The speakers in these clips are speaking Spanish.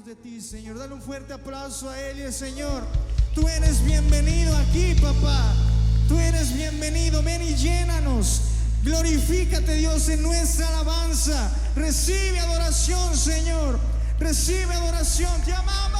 de ti, Señor. Dale un fuerte aplauso a Él y Señor, tú eres bienvenido aquí, papá. Tú eres bienvenido. Ven y llénanos. Glorifícate, Dios, en nuestra alabanza. Recibe adoración, Señor. Recibe adoración. Te amamos.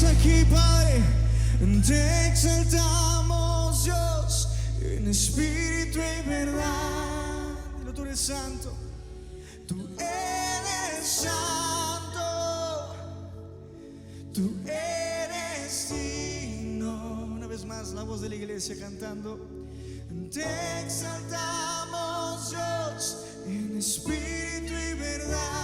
Aquí, Padre, te exaltamos, Dios, en espíritu y verdad. Dilo, tú eres santo, tú eres santo, tú eres digno. Una vez más, la voz de la iglesia cantando. Te exaltamos, Dios, en espíritu y verdad.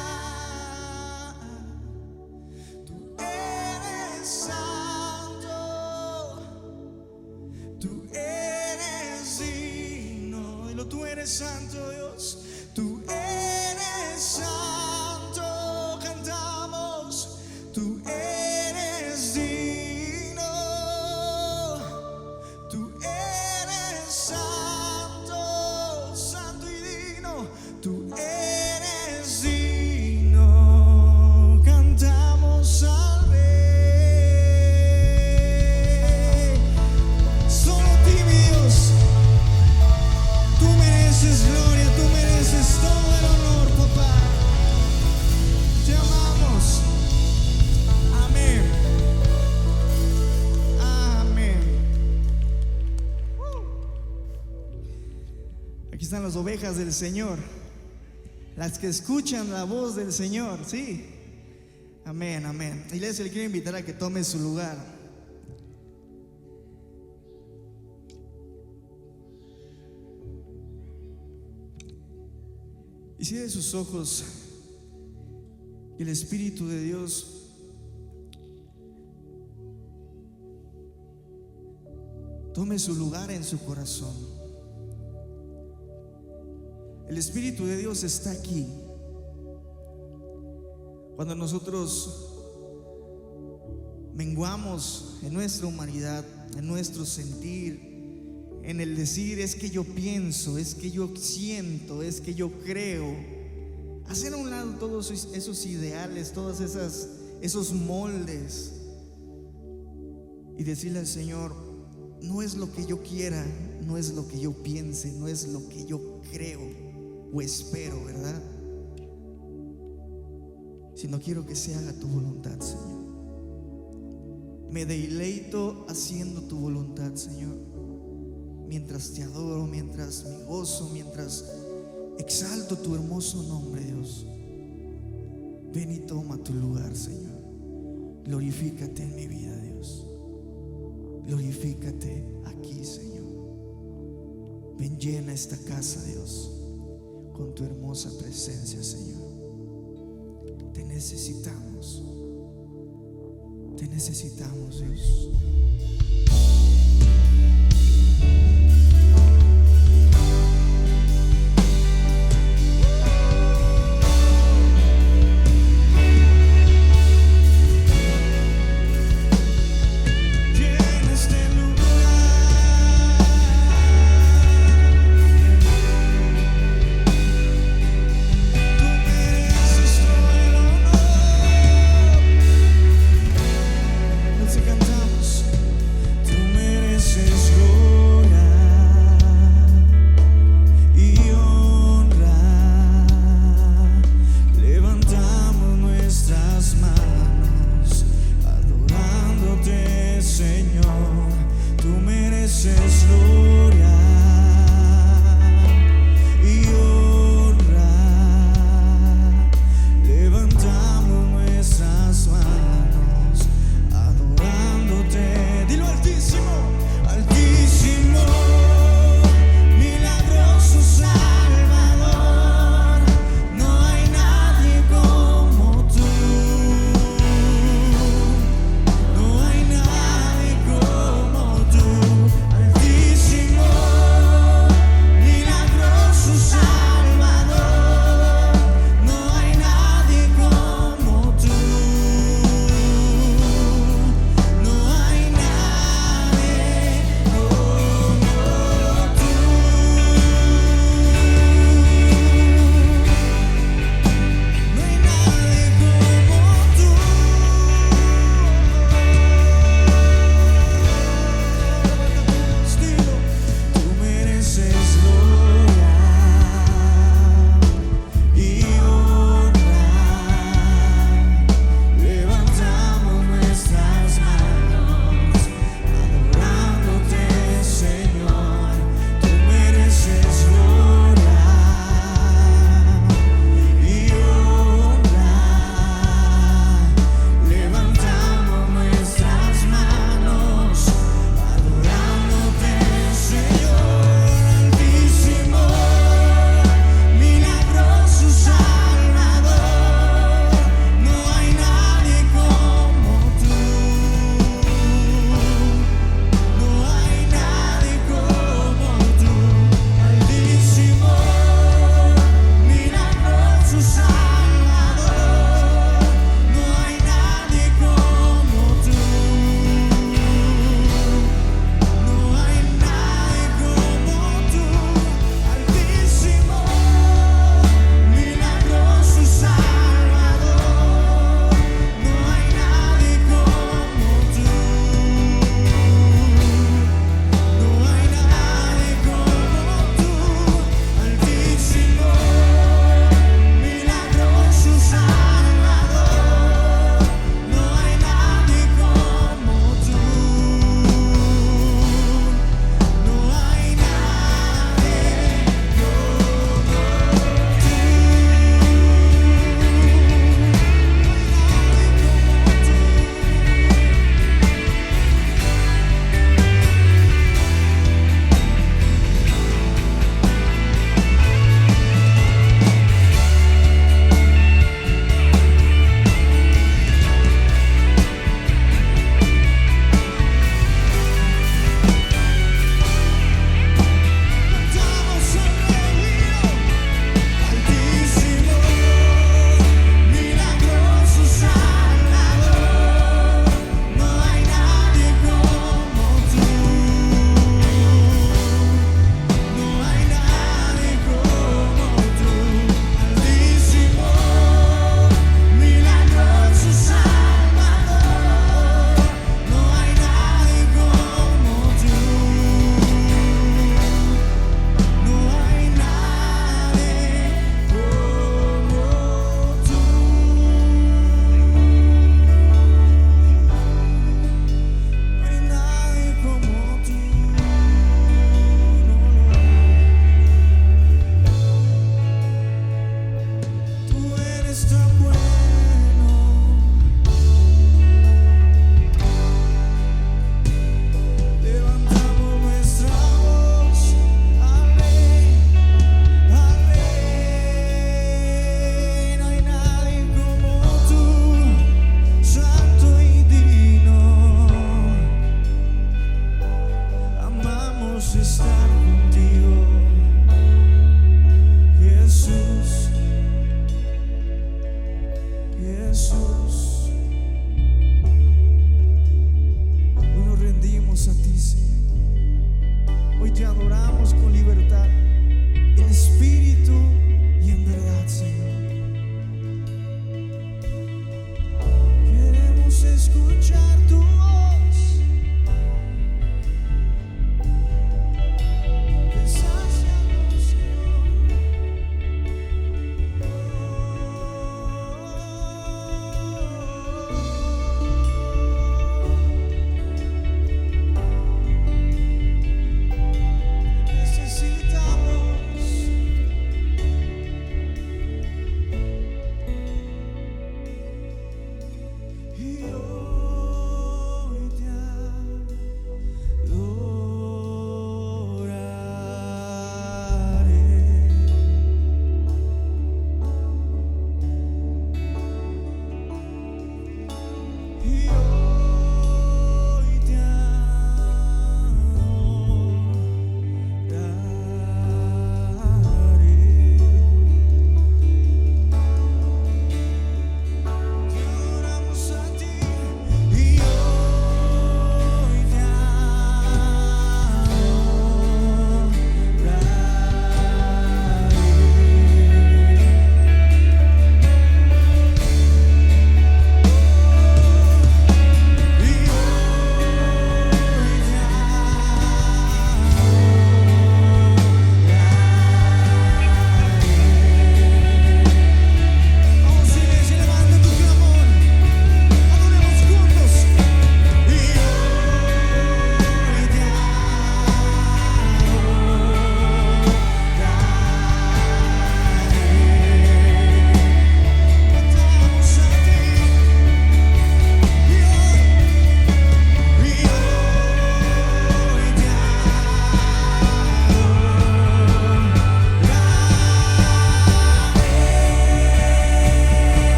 Tú eres santo, Dios, tú eres santo, cantamos, tú eres digno, tú eres santo, santo y digno, tú eres digno, cantamos. están las ovejas del Señor, las que escuchan la voz del Señor, sí. Amén, amén. Iglesia, le quiero invitar a que tome su lugar. Y cierre sus ojos, y el Espíritu de Dios tome su lugar en su corazón. El Espíritu de Dios está aquí. Cuando nosotros menguamos en nuestra humanidad, en nuestro sentir, en el decir es que yo pienso, es que yo siento, es que yo creo, hacer a un lado todos esos ideales, todos esos moldes, y decirle al Señor: no es lo que yo quiera, no es lo que yo piense, no es lo que yo creo o espero, ¿verdad? Sino quiero que se haga tu voluntad, Señor. Me deleito haciendo tu voluntad, Señor. Mientras te adoro, mientras me gozo, mientras exalto tu hermoso nombre, Dios. Ven y toma tu lugar, Señor. Glorifícate en mi vida, Dios. Glorifícate aquí, Señor. Ven, llena esta casa, Dios, con tu hermosa presencia, Señor. Te necesitamos, Dios. Cantamos: tú mereces gloria. Jesús, hoy nos rendimos a ti, Señor. Hoy te adoramos con libertad, en espíritu y en verdad, Señor. Queremos escuchar tu voz. Sácianos, Señor. Necesitamos.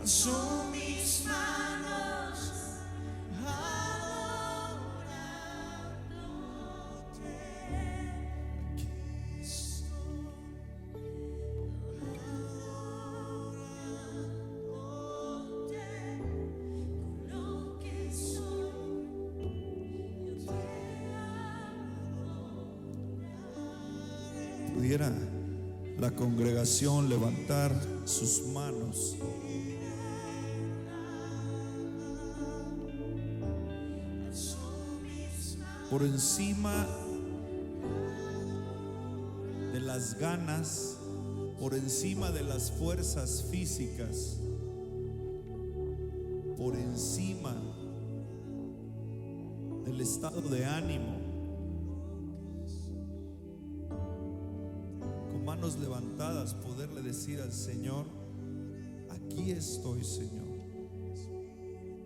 alzo mis manos adorándote. Aquí estoy adorándote con lo que soy. Yo te adoraré. Pudiera la congregación levantar sus manos. Por encima de las ganas, por encima de las fuerzas físicas, por encima del estado de ánimo, con manos levantadas, poderle decir al Señor: aquí estoy, Señor.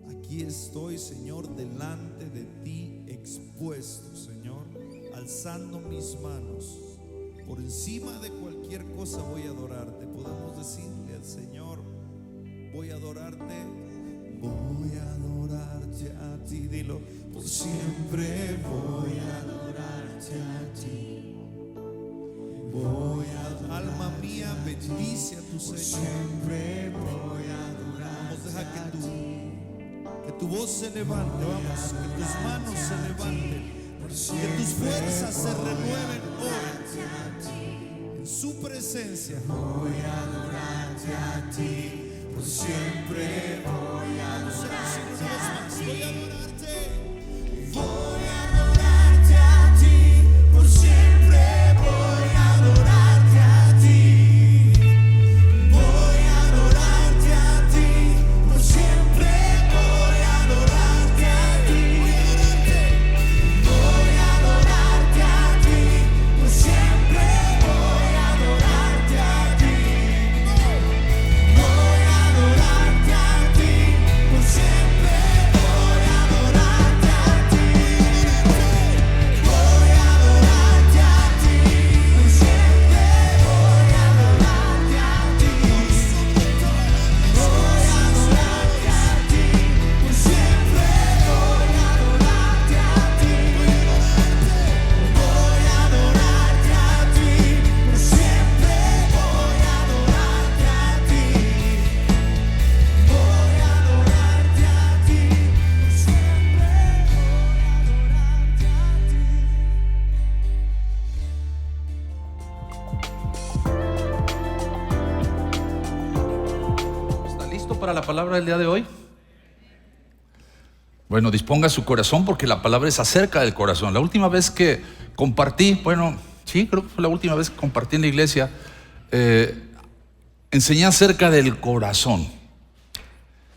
Aquí estoy, Señor, delante de ti, expuesto, Señor, alzando mis manos. Por encima de cualquier cosa voy a adorarte. Podemos decirle al Señor: voy a adorarte, voy a adorarte a ti. Dilo: por siempre voy a adorarte a ti. Voy a adorarte, alma mía, bendice a tu Señor. Siempre voy a adorarte. Vamos, deja que tu voz se levante, vamos, que tus manos se levanten, que tus fuerzas se renueven hoy en su presencia. Voy a adorarte a ti, por siempre voy a adorarte a ti. Voy a adorarte, voy a adorarte a ti, por siempre voy a adorarte a ti. Voy a adorarte a ti, por siempre. Para la palabra del día de hoy. Bueno, disponga su corazón porque la palabra es acerca del corazón. La última vez que compartí, bueno, sí, creo que fue la última vez que compartí en la iglesia, enseñé acerca del corazón.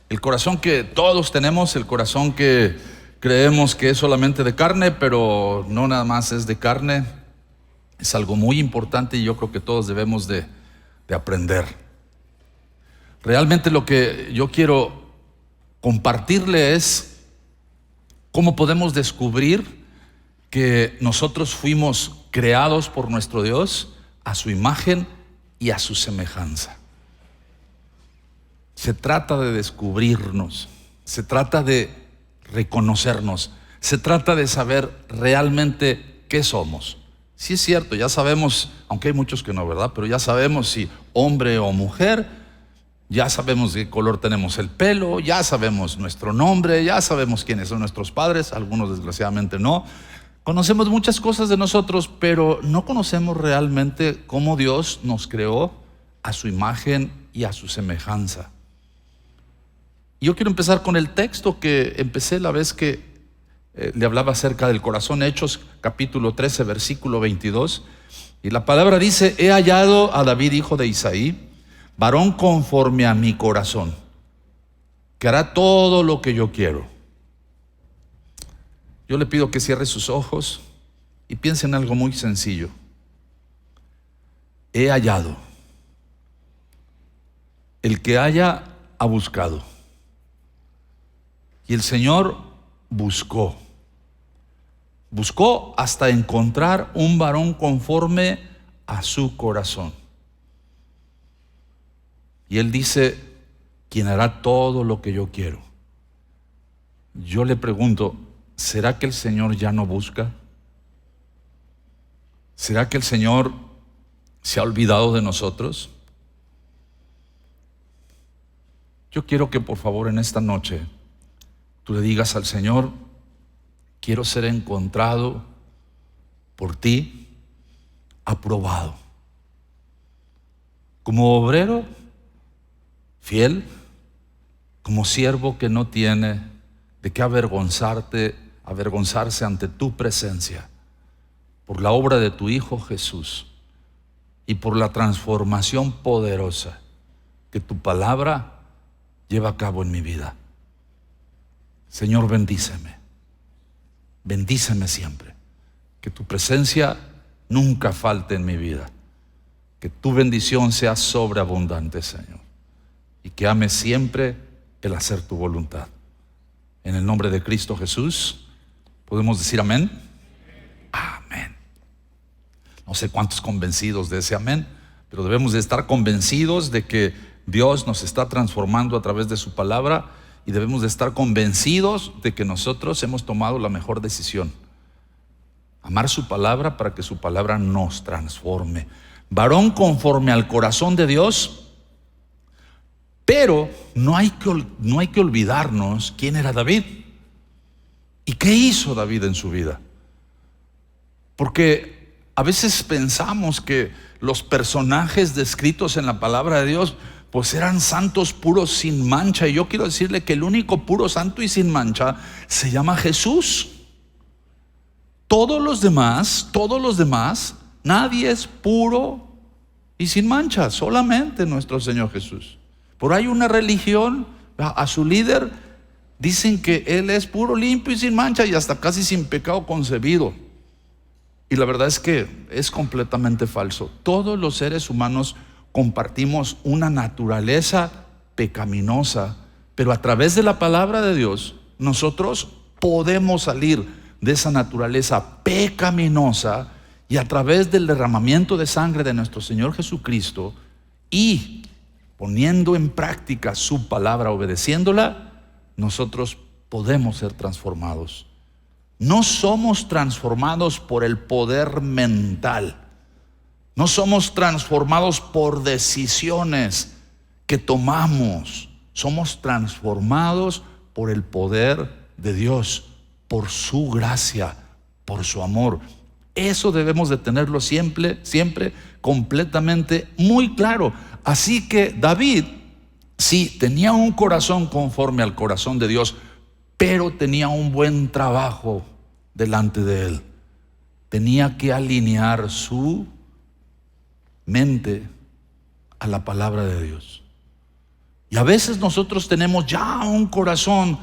El corazón que todos tenemos, el corazón que creemos que es solamente de carne, pero no nada más es de carne. Es algo muy importante y yo creo que todos debemos de aprender. Realmente lo que yo quiero compartirle es cómo podemos descubrir que nosotros fuimos creados por nuestro Dios a su imagen y a su semejanza. Se trata de descubrirnos, se trata de reconocernos, se trata de saber realmente qué somos. Sí es cierto, ya sabemos, aunque hay muchos que no, ¿verdad? Pero ya sabemos si hombre o mujer. Ya sabemos de qué color tenemos el pelo, ya sabemos nuestro nombre, ya sabemos quiénes son nuestros padres, algunos desgraciadamente no. Conocemos muchas cosas de nosotros, pero no conocemos realmente cómo Dios nos creó a su imagen y a su semejanza. Y yo quiero empezar con el texto que empecé la vez que le hablaba acerca del corazón, Hechos capítulo 13, versículo 22. Y la palabra dice: he hallado a David, hijo de Isaí, varón conforme a mi corazón, que hará todo lo que yo quiero. Yo le pido que cierre sus ojos y piense en algo muy sencillo. He hallado. El que haya ha buscado. Y el Señor buscó. Buscó hasta encontrar un varón conforme a su corazón. Y Él dice: quien hará todo lo que yo quiero. Yo le pregunto, ¿será que el Señor ya no busca? ¿Será que el Señor se ha olvidado de nosotros? Yo quiero que por favor en esta noche tú le digas al Señor: quiero ser encontrado por ti, aprobado, como obrero fiel, como siervo que no tiene de qué avergonzarse ante tu presencia, por la obra de tu Hijo Jesús y por la transformación poderosa que tu palabra lleva a cabo en mi vida. Señor, bendíceme siempre, que tu presencia nunca falte en mi vida, que tu bendición sea sobreabundante, Señor, y que ame siempre el hacer tu voluntad. En el nombre de Cristo Jesús, ¿podemos decir amén? Amén. No sé cuántos convencidos de ese amén, pero debemos de estar convencidos de que Dios nos está transformando a través de su palabra, y debemos de estar convencidos de que nosotros hemos tomado la mejor decisión: amar su palabra para que su palabra nos transforme. Varón conforme al corazón de Dios. Pero no hay que olvidarnos quién era David y qué hizo David en su vida. Porque a veces pensamos que los personajes descritos en la palabra de Dios pues eran santos puros sin mancha, y yo quiero decirle que el único puro, santo y sin mancha se llama Jesús. Todos los demás, nadie es puro y sin mancha, solamente nuestro Señor Jesús. Por ahí una religión, a su líder dicen que Él es puro, limpio y sin mancha, y hasta casi sin pecado concebido. Y la verdad es que es completamente falso. Todos los seres humanos compartimos una naturaleza pecaminosa, pero a través de la palabra de Dios nosotros podemos salir de esa naturaleza pecaminosa, y a través del derramamiento de sangre de nuestro Señor Jesucristo y poniendo en práctica su palabra, obedeciéndola, nosotros podemos ser transformados. No somos transformados por el poder mental, no somos transformados por decisiones que tomamos, somos transformados por el poder de Dios, por su gracia, por su amor. Eso debemos de tenerlo siempre completamente muy claro. Así que David sí tenía un corazón conforme al corazón de Dios, pero tenía un buen trabajo delante de él. Tenía que alinear su mente a la palabra de Dios. Y a veces nosotros tenemos ya un corazón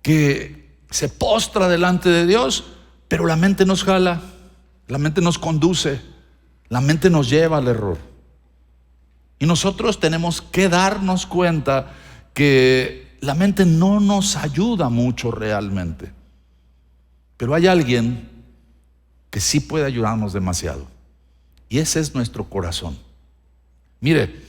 que se postra delante de Dios, pero la mente nos jala, la mente nos conduce, la mente nos lleva al error. Y nosotros tenemos que darnos cuenta que la mente no nos ayuda mucho realmente, pero hay alguien que sí puede ayudarnos demasiado, y ese es nuestro corazón. Mire,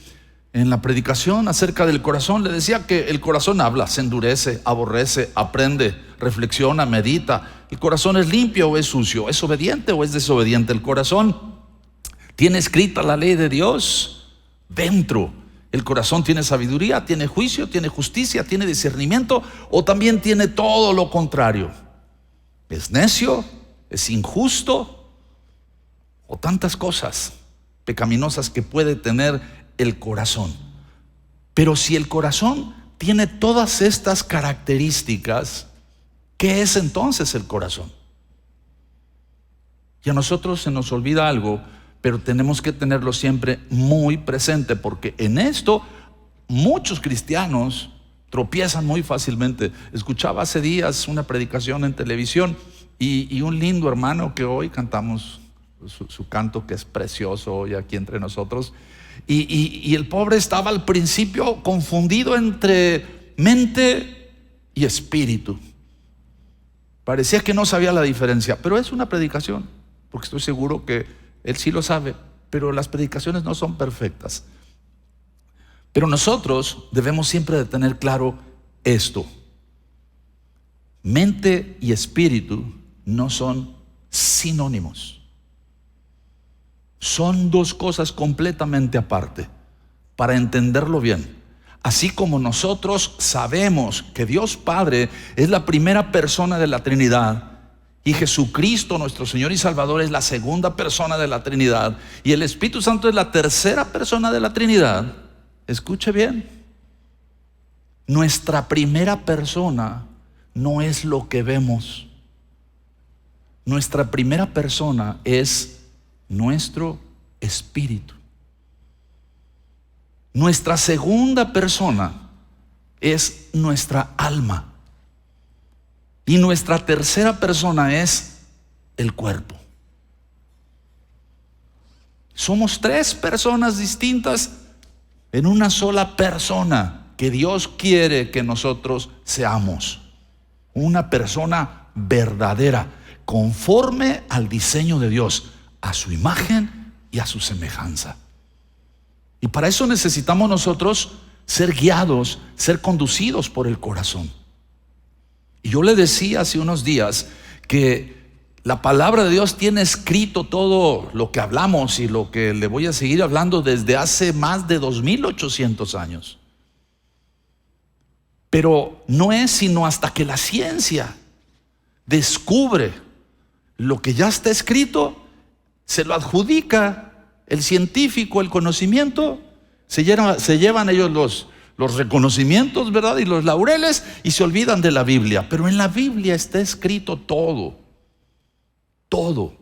en la predicación acerca del corazón le decía que el corazón habla, se endurece, aborrece, aprende, reflexiona, medita. El corazón es limpio o es sucio, es obediente o es desobediente. El corazón tiene escrita la ley de Dios dentro. El corazón tiene sabiduría, tiene juicio, tiene justicia, tiene discernimiento, o también tiene todo lo contrario. Es necio, es injusto, o tantas cosas pecaminosas que puede tener el corazón. Pero si el corazón tiene todas estas características, ¿qué es entonces el corazón? Y a nosotros se nos olvida algo, pero tenemos que tenerlo siempre muy presente, porque en esto muchos cristianos tropiezan muy fácilmente. Escuchaba hace días una predicación en televisión y un lindo hermano que hoy cantamos su canto, que es precioso hoy aquí entre nosotros, y el pobre estaba al principio confundido entre mente y espíritu. Parecía que no sabía la diferencia, pero es una predicación, porque estoy seguro que él sí lo sabe, pero las predicaciones no son perfectas. Pero nosotros debemos siempre de tener claro esto: mente y espíritu no son sinónimos. Son dos cosas completamente aparte, para entenderlo bien. Así como nosotros sabemos que Dios Padre es la primera persona de la Trinidad, y Jesucristo, nuestro Señor y Salvador, es la segunda persona de la Trinidad, y el Espíritu Santo es la tercera persona de la Trinidad, escuche bien, nuestra primera persona no es lo que vemos. Nuestra primera persona es nuestro espíritu. Nuestra segunda persona es nuestra alma. Y nuestra tercera persona es el cuerpo. Somos tres personas distintas en una sola persona que Dios quiere que nosotros seamos. Una persona verdadera, conforme al diseño de Dios, a su imagen y a su semejanza. Y para eso necesitamos nosotros ser guiados, ser conducidos por el corazón. Y yo le decía hace unos días que la palabra de Dios tiene escrito todo lo que hablamos y lo que le voy a seguir hablando desde hace más de 2800 años. Pero no es sino hasta que la ciencia descubre lo que ya está escrito, se lo adjudica el científico, el conocimiento, se llevan ellos los reconocimientos, ¿verdad? Y los laureles, y se olvidan de la Biblia. Pero en la Biblia está escrito todo. Todo.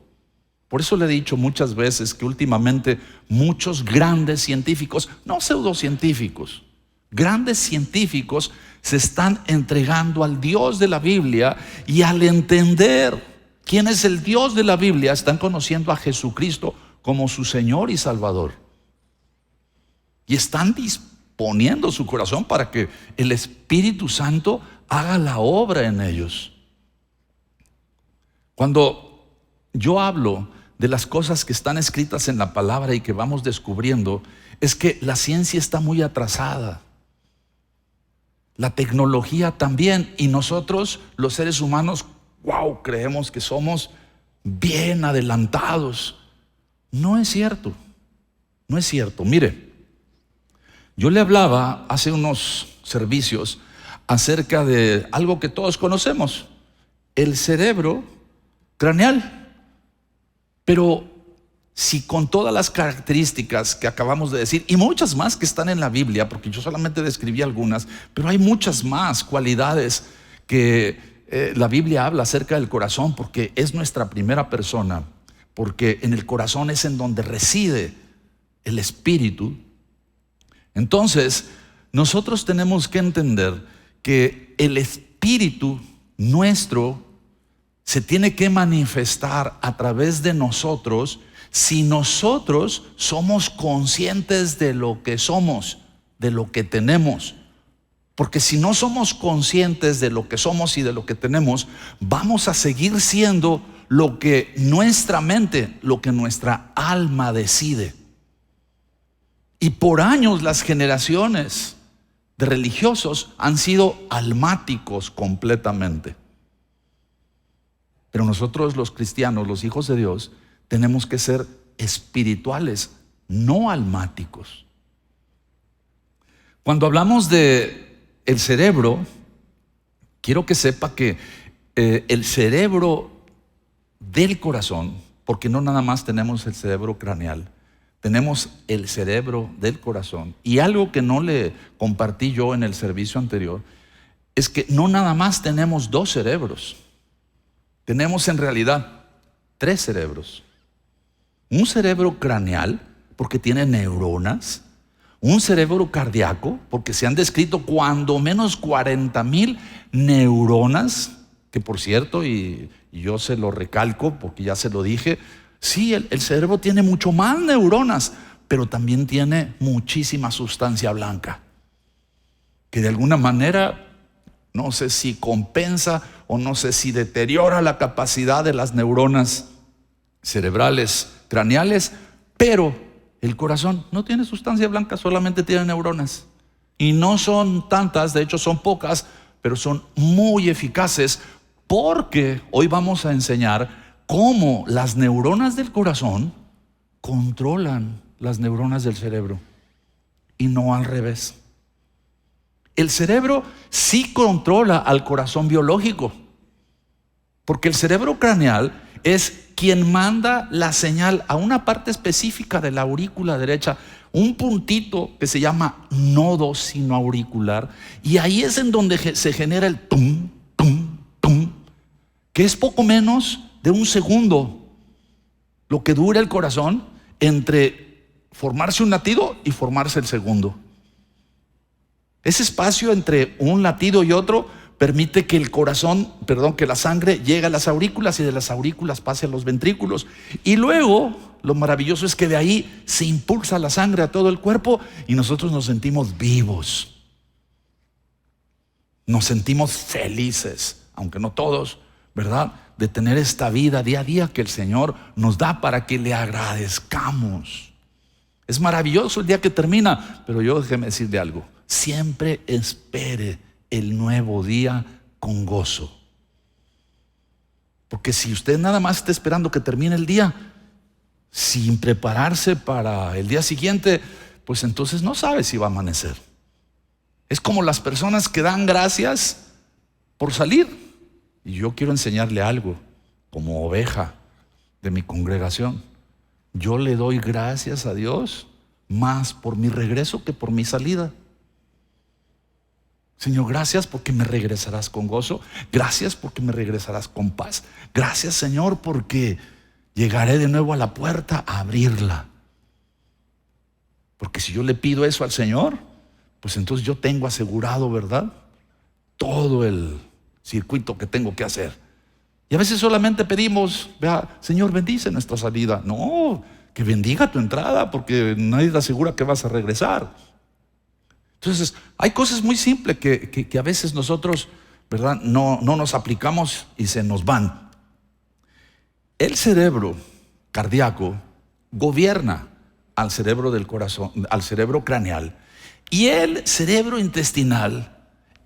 Por eso le he dicho muchas veces que últimamente muchos grandes científicos, no pseudocientíficos, grandes científicos se están entregando al Dios de la Biblia, y al entender quién es el Dios de la Biblia, están conociendo a Jesucristo como su Señor y Salvador. Y están disponiendo su corazón para que el Espíritu Santo haga la obra en ellos. Cuando yo hablo de las cosas que están escritas en la palabra y que vamos descubriendo, es que la ciencia está muy atrasada. La tecnología también, y nosotros los seres humanos, creemos que somos bien adelantados. No es cierto, no es cierto. Mire, yo le hablaba hace unos servicios acerca de algo que todos conocemos, el cerebro craneal. Pero si con todas las características que acabamos de decir, y muchas más que están en la Biblia, porque yo solamente describí algunas, pero hay muchas más cualidades que la Biblia habla acerca del corazón, porque es nuestra primera persona, porque en el corazón es en donde reside el espíritu. Entonces, nosotros tenemos que entender que el espíritu nuestro se tiene que manifestar a través de nosotros, si nosotros somos conscientes de lo que somos, de lo que tenemos. Porque si no somos conscientes de lo que somos y de lo que tenemos, vamos a seguir siendo lo que nuestra mente, lo que nuestra alma decide. Y por años las generaciones de religiosos han sido almáticos completamente. Pero nosotros los cristianos, los hijos de Dios, tenemos que ser espirituales, no almáticos. Cuando hablamos de el cerebro, quiero que sepa que el cerebro del corazón, porque no nada más tenemos el cerebro craneal, tenemos el cerebro del corazón. Y algo que no le compartí yo en el servicio anterior es que no nada más tenemos dos cerebros, tenemos en realidad tres cerebros. Un cerebro craneal, porque tiene neuronas. Un cerebro cardíaco, porque se han descrito cuando menos 40,000 neuronas, que por cierto, y yo se lo recalco porque ya se lo dije, sí, el cerebro tiene mucho más neuronas, pero también tiene muchísima sustancia blanca, que de alguna manera, no sé si compensa o no sé si deteriora la capacidad de las neuronas cerebrales, craneales, pero El corazón no tiene sustancia blanca, solamente tiene neuronas. Y no son tantas, de hecho son pocas, pero son muy eficaces, porque hoy vamos a enseñar cómo las neuronas del corazón controlan las neuronas del cerebro y no al revés. El cerebro sí controla al corazón biológico, porque el cerebro craneal es quien manda la señal a una parte específica de la aurícula derecha, un puntito que se llama nodo sinoauricular, y ahí es en donde se genera el tum, tum, tum, que es poco menos de un segundo lo que dura el corazón entre formarse un latido y formarse el segundo. Ese espacio entre un latido y otro permite que que la sangre llegue a las aurículas y de las aurículas pase a los ventrículos. Y luego, lo maravilloso es que de ahí se impulsa la sangre a todo el cuerpo y nosotros nos sentimos vivos. Nos sentimos felices, aunque no todos, ¿verdad? De tener esta vida día a día que el Señor nos da para que le agradezcamos. Es maravilloso el día que termina, pero yo déjeme decirle algo. Siempre espere el nuevo día con gozo. Porque si usted nada más está esperando que termine el día sin prepararse para el día siguiente, pues entonces no sabe si va a amanecer. Es como las personas que dan gracias por salir. Y yo quiero enseñarle algo, como oveja de mi congregación. Yo le doy gracias a Dios más por mi regreso que por mi salida. Señor, gracias porque me regresarás con gozo. Gracias porque me regresarás con paz. Gracias, Señor, porque llegaré de nuevo a la puerta a abrirla. Porque si yo le pido eso al Señor, pues entonces yo tengo asegurado, ¿verdad?, todo el circuito que tengo que hacer. Y a veces solamente pedimos, vea, Señor, bendice nuestra salida. No, que bendiga tu entrada, porque nadie te asegura que vas a regresar. Entonces, hay cosas muy simples que a veces nosotros, ¿verdad?, no nos aplicamos y se nos van. El cerebro cardíaco gobierna al cerebro del corazón, al cerebro craneal, y el cerebro intestinal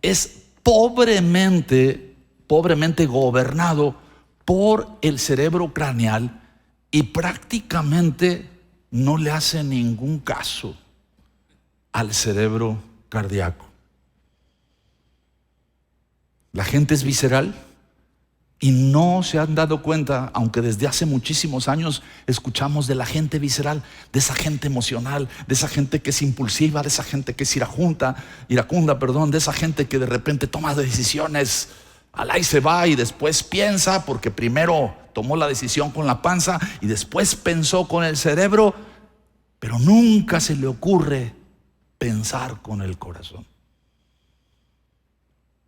es pobremente gobernado por el cerebro craneal y prácticamente no le hace ningún caso al cerebro cardíaco. La gente es visceral y no se han dado cuenta, aunque desde hace muchísimos años escuchamos de la gente visceral, de esa gente emocional, de esa gente que es impulsiva, de esa gente que es iracunda, de esa gente que de repente toma decisiones al ahí se va y después piensa, porque primero tomó la decisión con la panza y después pensó con el cerebro, pero nunca se le ocurre pensar con el corazón.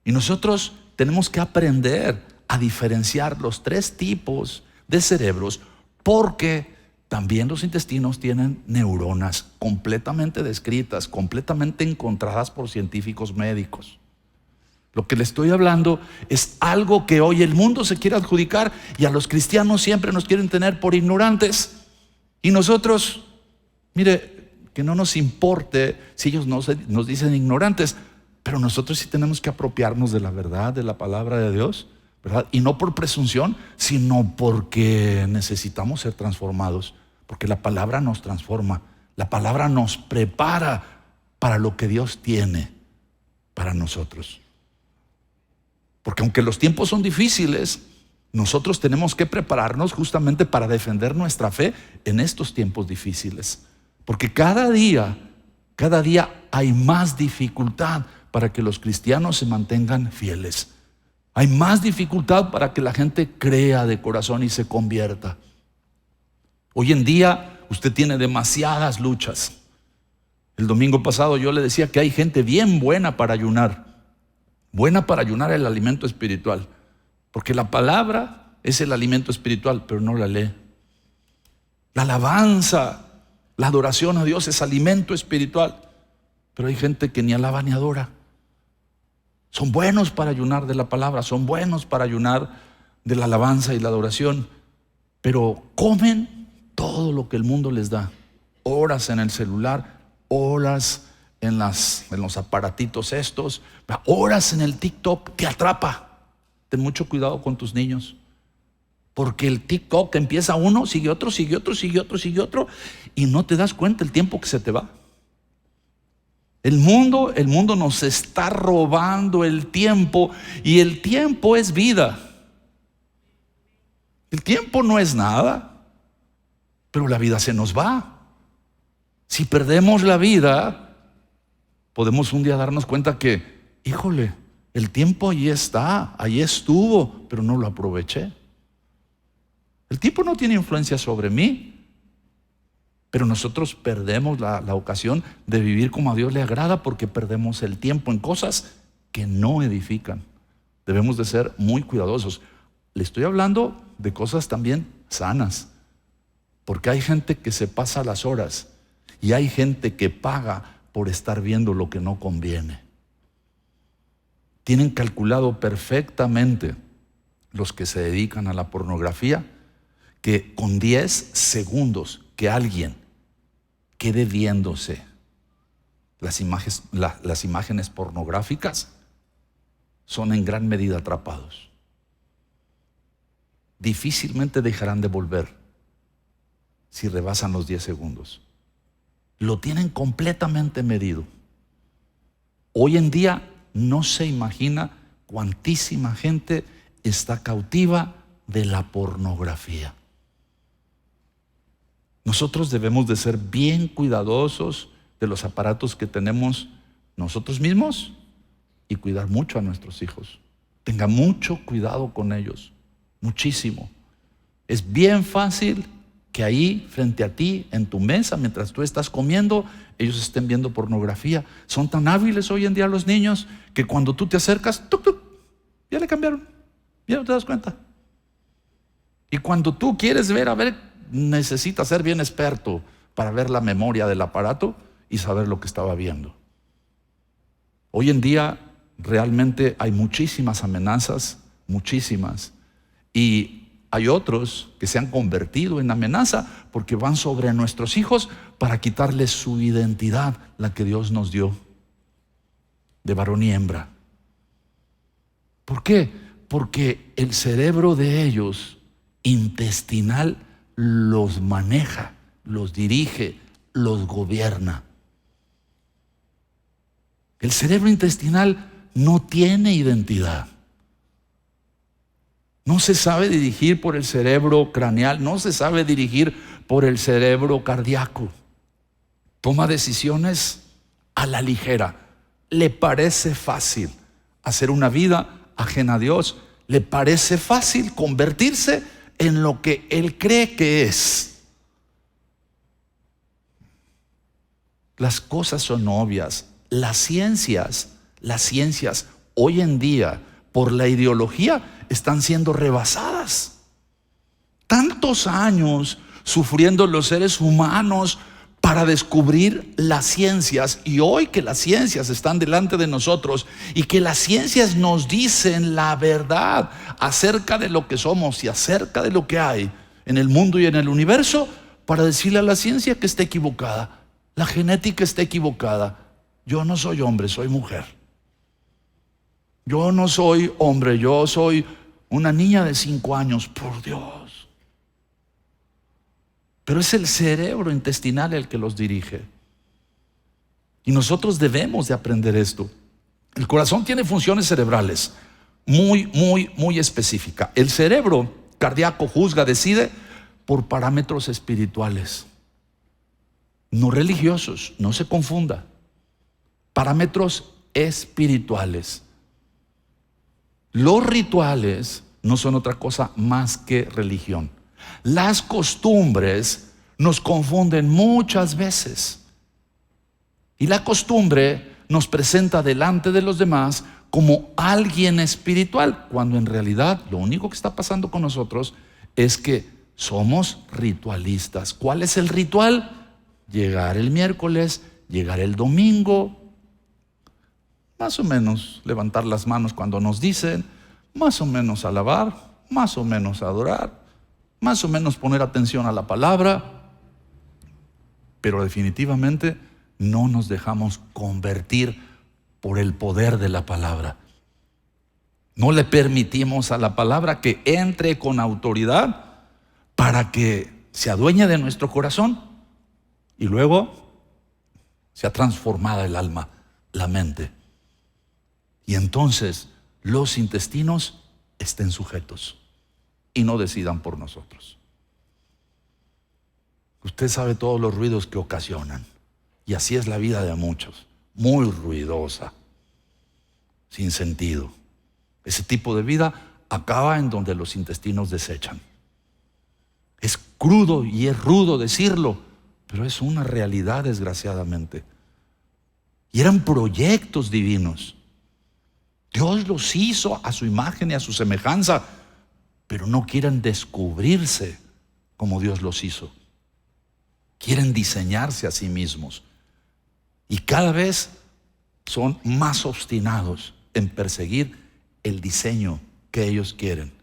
Y nosotros tenemos que aprender a diferenciar los tres tipos de cerebros, porque también los intestinos tienen neuronas completamente descritas, completamente encontradas por científicos médicos. Lo que le estoy hablando es algo que hoy el mundo se quiere adjudicar y a los cristianos siempre nos quieren tener por ignorantes. Y nosotros, mire, que no nos importe si ellos nos dicen ignorantes, pero nosotros sí tenemos que apropiarnos de la verdad, de la palabra de Dios, ¿verdad? Y no por presunción, sino porque necesitamos ser transformados, porque la palabra nos transforma, la palabra nos prepara para lo que Dios tiene para nosotros. Porque aunque los tiempos son difíciles, nosotros tenemos que prepararnos justamente para defender nuestra fe en estos tiempos difíciles. Porque cada día hay más dificultad para que los cristianos se mantengan fieles. Hay más dificultad para que la gente crea de corazón y se convierta. Hoy en día usted tiene demasiadas luchas. El domingo pasado yo le decía que hay gente bien buena para ayunar. Buena para ayunar el alimento espiritual. Porque la palabra es el alimento espiritual, pero no la lee. La alabanza, la adoración a Dios es alimento espiritual. Pero hay gente que ni alaba ni adora. Son buenos para ayunar de la palabra, son buenos para ayunar de la alabanza y la adoración, pero comen todo lo que el mundo les da. horas en el celular, horas en los aparatitos estos, horas en el TikTok, te atrapa. Ten mucho cuidado con tus niños, porque el TikTok empieza uno, sigue otro, sigue otro, sigue otro, sigue otro, y no te das cuenta el tiempo que se te va. El mundo nos está robando el tiempo, y el tiempo es vida. El tiempo no es nada, pero la vida se nos va. Si perdemos la vida, podemos un día darnos cuenta que, híjole, el tiempo ahí está, ahí estuvo, pero no lo aproveché. El tiempo no tiene influencia sobre mí, pero nosotros perdemos la ocasión de vivir como a Dios le agrada, porque perdemos el tiempo en cosas que no edifican. Debemos de ser muy cuidadosos. Le estoy hablando de cosas también sanas, porque hay gente que se pasa las horas y hay gente que paga por estar viendo lo que no conviene. Tienen calculado perfectamente los que se dedican a la pornografía que con 10 segundos que alguien quede viéndose las imágenes pornográficas, son en gran medida atrapados. Difícilmente dejarán de volver si rebasan los 10 segundos. Lo tienen completamente medido. Hoy en día no se imagina cuantísima gente está cautiva de la pornografía. Nosotros debemos de ser bien cuidadosos de los aparatos que tenemos nosotros mismos y cuidar mucho a nuestros hijos. Tenga mucho cuidado con ellos, muchísimo. Es bien fácil que ahí frente a ti, en tu mesa, mientras tú estás comiendo, ellos estén viendo pornografía. Son tan hábiles hoy en día los niños que cuando tú te acercas, ¡tuc, tuc!, ya le cambiaron, ya no te das cuenta. Y cuando tú quieres ver, necesitas ser bien experto para ver la memoria del aparato y saber lo que estaba viendo. Hoy en día realmente hay muchísimas amenazas, muchísimas, y hay otros que se han convertido en amenaza porque van sobre nuestros hijos para quitarles su identidad, la que Dios nos dio, de varón y hembra. ¿Por qué? Porque el cerebro de ellos, intestinal, los maneja, los dirige, los gobierna. El cerebro intestinal no tiene identidad. No se sabe dirigir por el cerebro craneal, no se sabe dirigir por el cerebro cardíaco. Toma decisiones a la ligera. Le parece fácil hacer una vida ajena a Dios. Le parece fácil convertirse en lo que él cree que es. Las cosas son obvias. Las ciencias hoy en día, por la ideología, están siendo rebasadas. Tantos años sufriendo los seres humanos para descubrir las ciencias, y hoy que las ciencias están delante de nosotros y que las ciencias nos dicen la verdad acerca de lo que somos y acerca de lo que hay en el mundo y en el universo, para decirle a la ciencia que está equivocada, la genética está equivocada. Yo no soy hombre, soy mujer. Yo no soy hombre, yo soy una niña de 5 años, por Dios. Pero es el cerebro intestinal el que los dirige. Y nosotros debemos de aprender esto. El corazón tiene funciones cerebrales muy específicas. El cerebro cardíaco juzga, decide por parámetros espirituales, no religiosos, no se confunda. Parámetros espirituales. Los rituales no son otra cosa más que religión. Las costumbres nos confunden muchas veces. Y la costumbre nos presenta delante de los demás como alguien espiritual, cuando en realidad lo único que está pasando con nosotros es que somos ritualistas. ¿Cuál es el ritual? Llegar el miércoles, llegar el domingo, más o menos levantar las manos cuando nos dicen, más o menos alabar, más o menos adorar, más o menos poner atención a la palabra. pero definitivamente no nos dejamos convertir por el poder de la palabra. No le permitimos a la palabra que entre con autoridad para que se adueñe de nuestro corazón y luego sea transformada el alma, la mente. Y entonces los intestinos estén sujetos y no decidan por nosotros. Usted sabe todos los ruidos que ocasionan. Y así es la vida de muchos, muy ruidosa, sin sentido. Ese tipo de vida acaba en donde los intestinos desechan. Es crudo y es rudo decirlo, pero es una realidad, desgraciadamente. Y eran proyectos divinos. Dios los hizo a su imagen y a su semejanza, pero no quieren descubrirse como Dios los hizo. Quieren diseñarse a sí mismos. Y cada vez son más obstinados en perseguir el diseño que ellos quieren.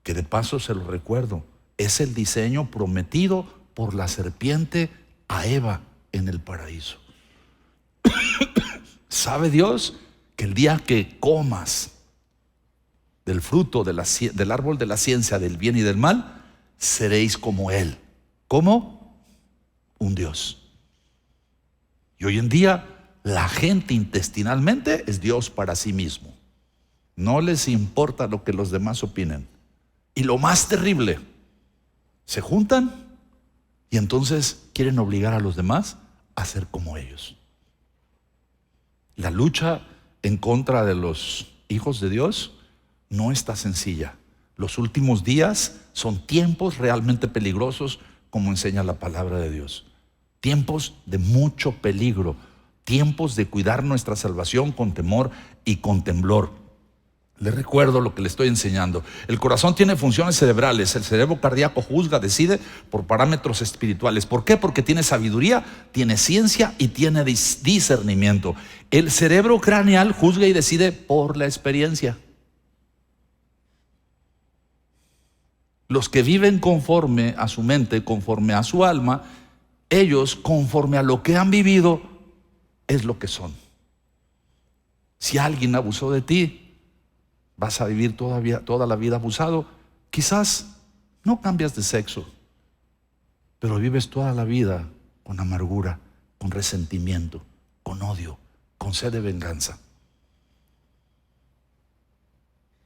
Que de paso se lo recuerdo, es el diseño prometido por la serpiente a Eva en el paraíso. ¿Sabe Dios que el día que comas del fruto del árbol de la ciencia del bien y del mal, seréis como Él? ¿Cómo? Un Dios. Y hoy en día la gente intestinalmente es Dios para sí mismo. No les importa lo que los demás opinen. Y lo más terrible, se juntan y entonces quieren obligar a los demás a ser como ellos. La lucha en contra de los hijos de Dios no está sencilla. Los últimos días son tiempos realmente peligrosos, como enseña la palabra de Dios. Tiempos de mucho peligro, tiempos de cuidar nuestra salvación con temor y con temblor. Les recuerdo lo que le estoy enseñando. El corazón tiene funciones cerebrales. El cerebro cardíaco juzga, decide por parámetros espirituales. ¿Por qué? Porque tiene sabiduría, tiene ciencia y tiene discernimiento. El cerebro craneal juzga y decide por la experiencia. Los que viven conforme a su mente, conforme a su alma, ellos, conforme a lo que han vivido, es lo que son. Si alguien abusó de ti, vas a vivir toda la vida abusado. Quizás no cambias de sexo, pero vives toda la vida con amargura, con resentimiento, con odio, con sed de venganza.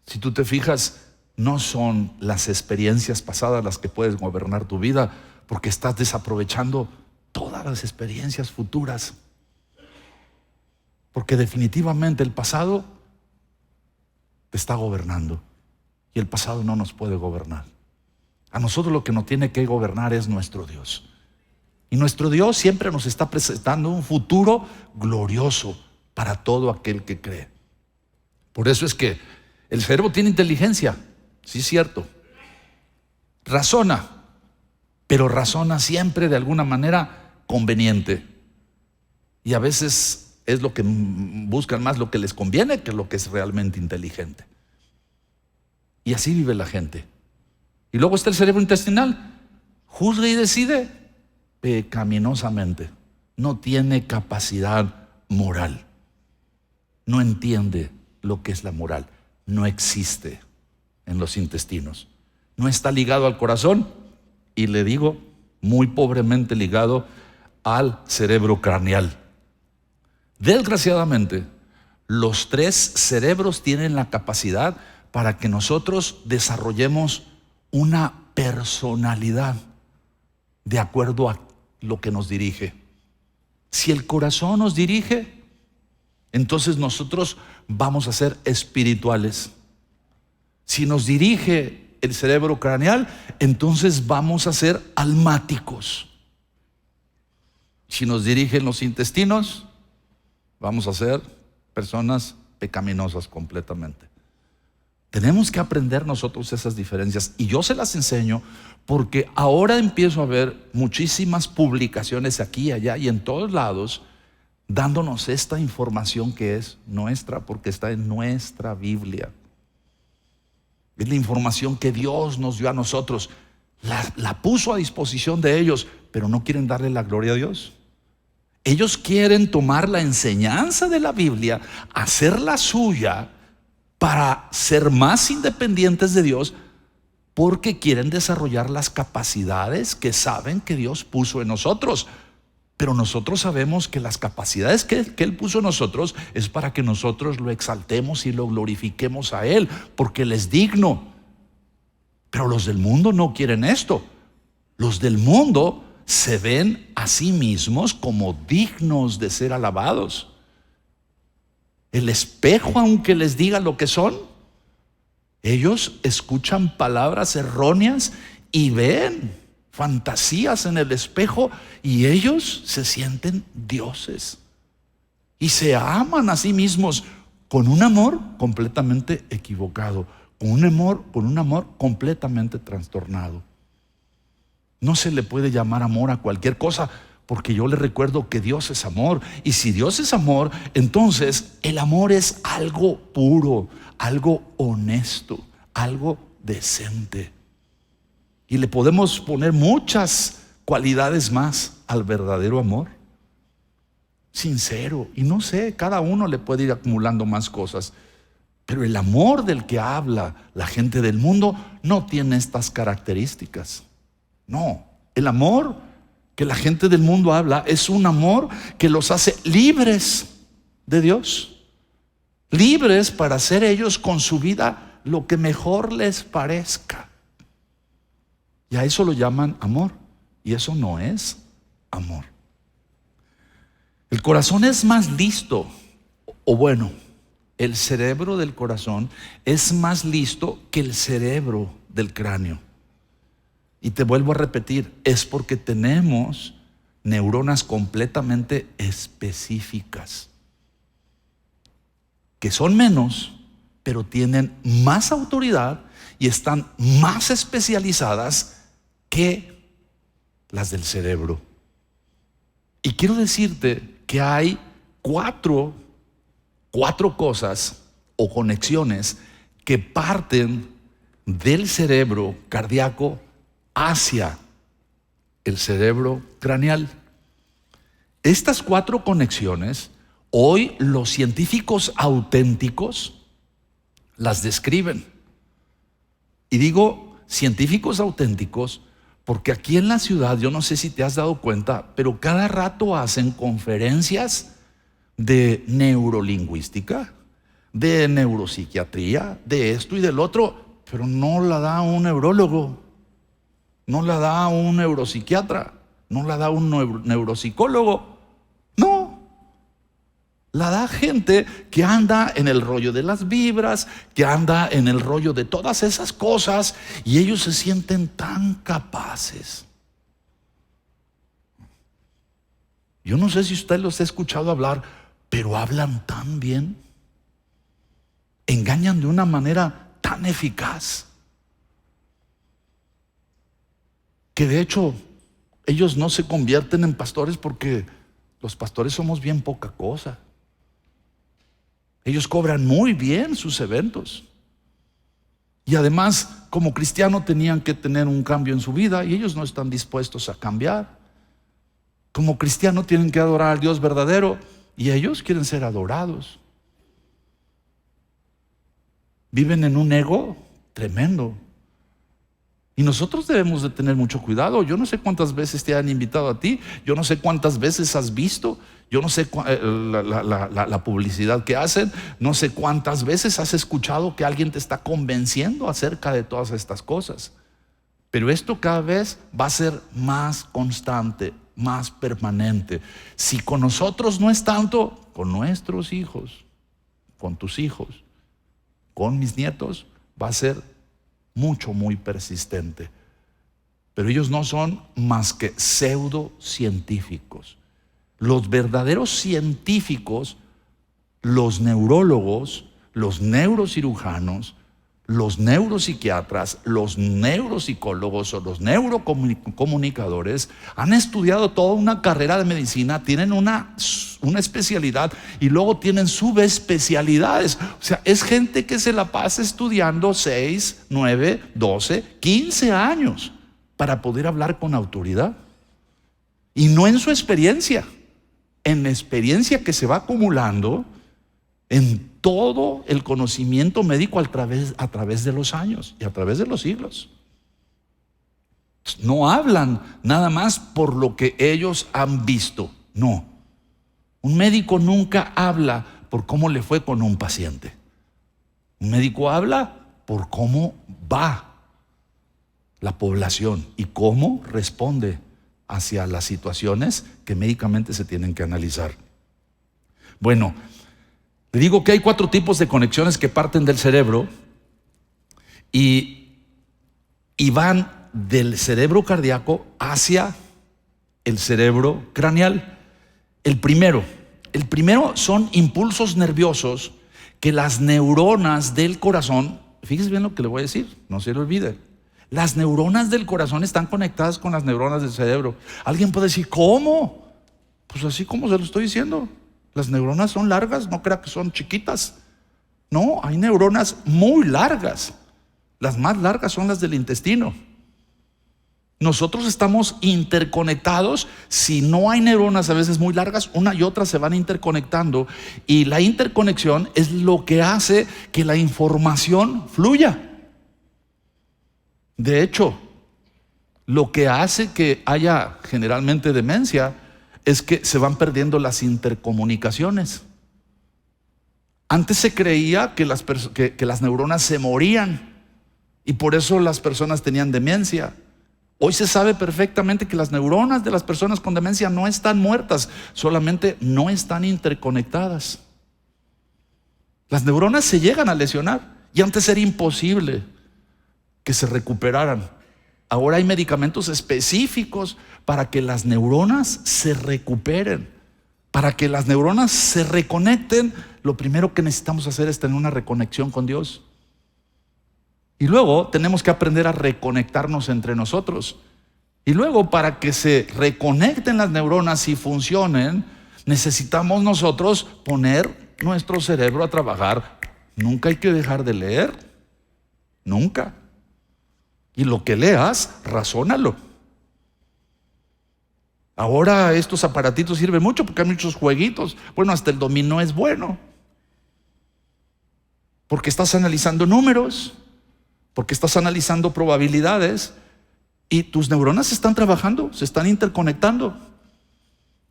Si tú te fijas, no son las experiencias pasadas las que puedes gobernar tu vida, porque estás desaprovechando todas las experiencias futuras. Porque definitivamente el pasado te está gobernando y el pasado no nos puede gobernar. A nosotros lo que nos tiene que gobernar es nuestro Dios. Y nuestro Dios siempre nos está presentando un futuro glorioso para todo aquel que cree. Por eso es que el cerebro tiene inteligencia, sí es cierto. Razona, pero razona siempre de alguna manera conveniente. Y a veces es lo que buscan más lo que les conviene que lo que es realmente inteligente. Y así vive la gente. Y luego está el cerebro intestinal. Juzga y decide pecaminosamente. No tiene capacidad moral. No entiende lo que es la moral. No existe en los intestinos. No está ligado al corazón y le digo, muy pobremente ligado al cerebro craneal. Desgraciadamente, los tres cerebros tienen la capacidad para que nosotros desarrollemos una personalidad de acuerdo a lo que nos dirige. Si el corazón nos dirige, entonces nosotros vamos a ser espirituales. Si nos dirige el cerebro craneal, entonces vamos a ser almáticos. Si nos dirigen los intestinos, vamos a ser personas pecaminosas completamente. Tenemos que aprender nosotros esas diferencias y yo se las enseño porque ahora empiezo a ver muchísimas publicaciones aquí y allá y en todos lados dándonos esta información que es nuestra porque está en nuestra Biblia. Es la información que Dios nos dio a nosotros. la puso a disposición de ellos, pero no quieren darle la gloria a Dios. Ellos quieren tomar la enseñanza de la Biblia, hacerla suya para ser más independientes de Dios, porque quieren desarrollar las capacidades que saben que Dios puso en nosotros. Pero nosotros sabemos que las capacidades que Él puso en nosotros es para que nosotros lo exaltemos y lo glorifiquemos a Él, porque Él es digno. Pero los del mundo no quieren esto. Los del mundo se ven a sí mismos como dignos de ser alabados. El espejo, aunque les diga lo que son, ellos escuchan palabras erróneas y ven fantasías en el espejo, y ellos se sienten dioses y se aman a sí mismos con un amor completamente equivocado, con un amor completamente trastornado. No se le puede llamar amor a cualquier cosa, porque yo le recuerdo que Dios es amor, y si Dios es amor, entonces el amor es algo puro, algo honesto, algo decente. Y le podemos poner muchas cualidades más al verdadero amor. Sincero, y no sé, cada uno le puede ir acumulando más cosas, pero el amor del que habla la gente del mundo no tiene estas características. No, el amor que la gente del mundo habla es un amor que los hace libres de Dios, libres para hacer ellos con su vida lo que mejor les parezca. Y a eso lo llaman amor, y eso no es amor. El corazón es más listo, o bueno, el cerebro del corazón es más listo que el cerebro del cráneo. Y te vuelvo a repetir, es porque tenemos neuronas completamente específicas, que son menos, pero tienen más autoridad y están más especializadas que las del cerebro. Y quiero decirte que hay cuatro cosas o conexiones que parten del cerebro cardíaco hacia el cerebro craneal. Estas 4 conexiones, hoy los científicos auténticos las describen. Y digo científicos auténticos porque aquí en la ciudad, yo no sé si te has dado cuenta, pero cada rato hacen conferencias de neurolingüística, de neuropsiquiatría, de esto y del otro, pero no la da un neurólogo, no la da un neuropsiquiatra, no la da un neuropsicólogo, no. La da gente que anda en el rollo de las vibras, que anda en el rollo de todas esas cosas, y ellos se sienten tan capaces. Yo no sé si usted los ha escuchado hablar, pero hablan tan bien, engañan de una manera tan eficaz, que de hecho ellos no se convierten en pastores porque los pastores somos bien poca cosa. Ellos cobran muy bien sus eventos. Y además, como cristiano, tenían que tener un cambio en su vida y ellos no están dispuestos a cambiar. Como cristiano tienen que adorar al Dios verdadero y ellos quieren ser adorados. Viven en un ego tremendo. Y nosotros debemos de tener mucho cuidado. Yo no sé cuántas veces te han invitado a ti, yo no sé cuántas veces has visto, yo no sé la publicidad que hacen, no sé cuántas veces has escuchado que alguien te está convenciendo acerca de todas estas cosas. Pero esto cada vez va a ser más constante, más permanente. Si con nosotros no es tanto, con nuestros hijos, con tus hijos, con mis nietos, va a ser muy persistente. Pero ellos no son más que pseudocientíficos. Los verdaderos científicos, los neurólogos, los neurocirujanos, los neuropsiquiatras, los neuropsicólogos o los neurocomunicadores han estudiado toda una carrera de medicina, tienen una especialidad y luego tienen subespecialidades. O sea, es gente que se la pasa estudiando 6, 9, 12, 15 años para poder hablar con autoridad. Y no en su experiencia, en la experiencia que se va acumulando en todo el conocimiento médico a través de los años y a través de los siglos. No hablan nada más por lo que ellos han visto, no. Un médico nunca habla por cómo le fue con un paciente. Un médico habla por cómo va la población y cómo responde hacia las situaciones que médicamente se tienen que analizar. Bueno, le digo que hay 4 tipos de conexiones que parten del cerebro y van del cerebro cardíaco hacia el cerebro craneal. El primero son impulsos nerviosos que las neuronas del corazón, fíjese bien lo que le voy a decir, no se lo olvide. Las neuronas del corazón están conectadas con las neuronas del cerebro. Alguien puede decir, ¿cómo? Pues así como se lo estoy diciendo. Las neuronas son largas, no crea que son chiquitas. No, hay neuronas muy largas. Las más largas son las del intestino. Nosotros estamos interconectados. Si no hay neuronas a veces muy largas, una y otra se van interconectando, y la interconexión es lo que hace que la información fluya. De hecho, lo que hace que haya generalmente demencia es que se van perdiendo las intercomunicaciones. Antes se creía que las neuronas se morían y por eso las personas tenían demencia. Hoy se sabe perfectamente que las neuronas de las personas con demencia no están muertas, solamente no están interconectadas. Las neuronas se llegan a lesionar y antes era imposible que se recuperaran. Ahora hay medicamentos específicos para que las neuronas se recuperen. Para que las neuronas se reconecten, lo primero que necesitamos hacer es tener una reconexión con Dios. Y luego tenemos que aprender a reconectarnos entre nosotros. Y luego, para que se reconecten las neuronas y funcionen, necesitamos nosotros poner nuestro cerebro a trabajar. Nunca hay que dejar de leer. Nunca. Y lo que leas, razónalo. Ahora estos aparatitos sirven mucho porque hay muchos jueguitos. Bueno, hasta el dominó es bueno, porque estás analizando números, porque estás analizando probabilidades, y tus neuronas están trabajando, se están interconectando.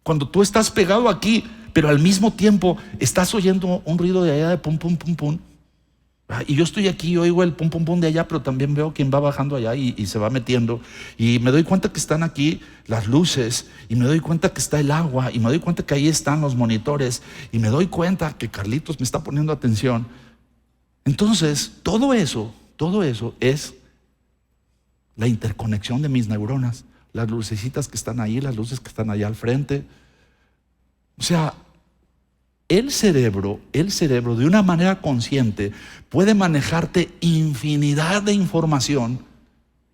Cuando tú estás pegado aquí, pero al mismo tiempo estás oyendo un ruido de allá de pum, pum, pum, pum. Y yo estoy aquí y oigo el pum pum pum de allá, pero también veo quién va bajando allá y se va metiendo, y me doy cuenta que están aquí las luces, y me doy cuenta que está el agua, y me doy cuenta que ahí están los monitores, y me doy cuenta que Carlitos me está poniendo atención. Entonces todo eso es la interconexión de mis neuronas, las lucecitas que están ahí, las luces que están allá al frente. O sea, el cerebro de una manera consciente puede manejarte infinidad de información,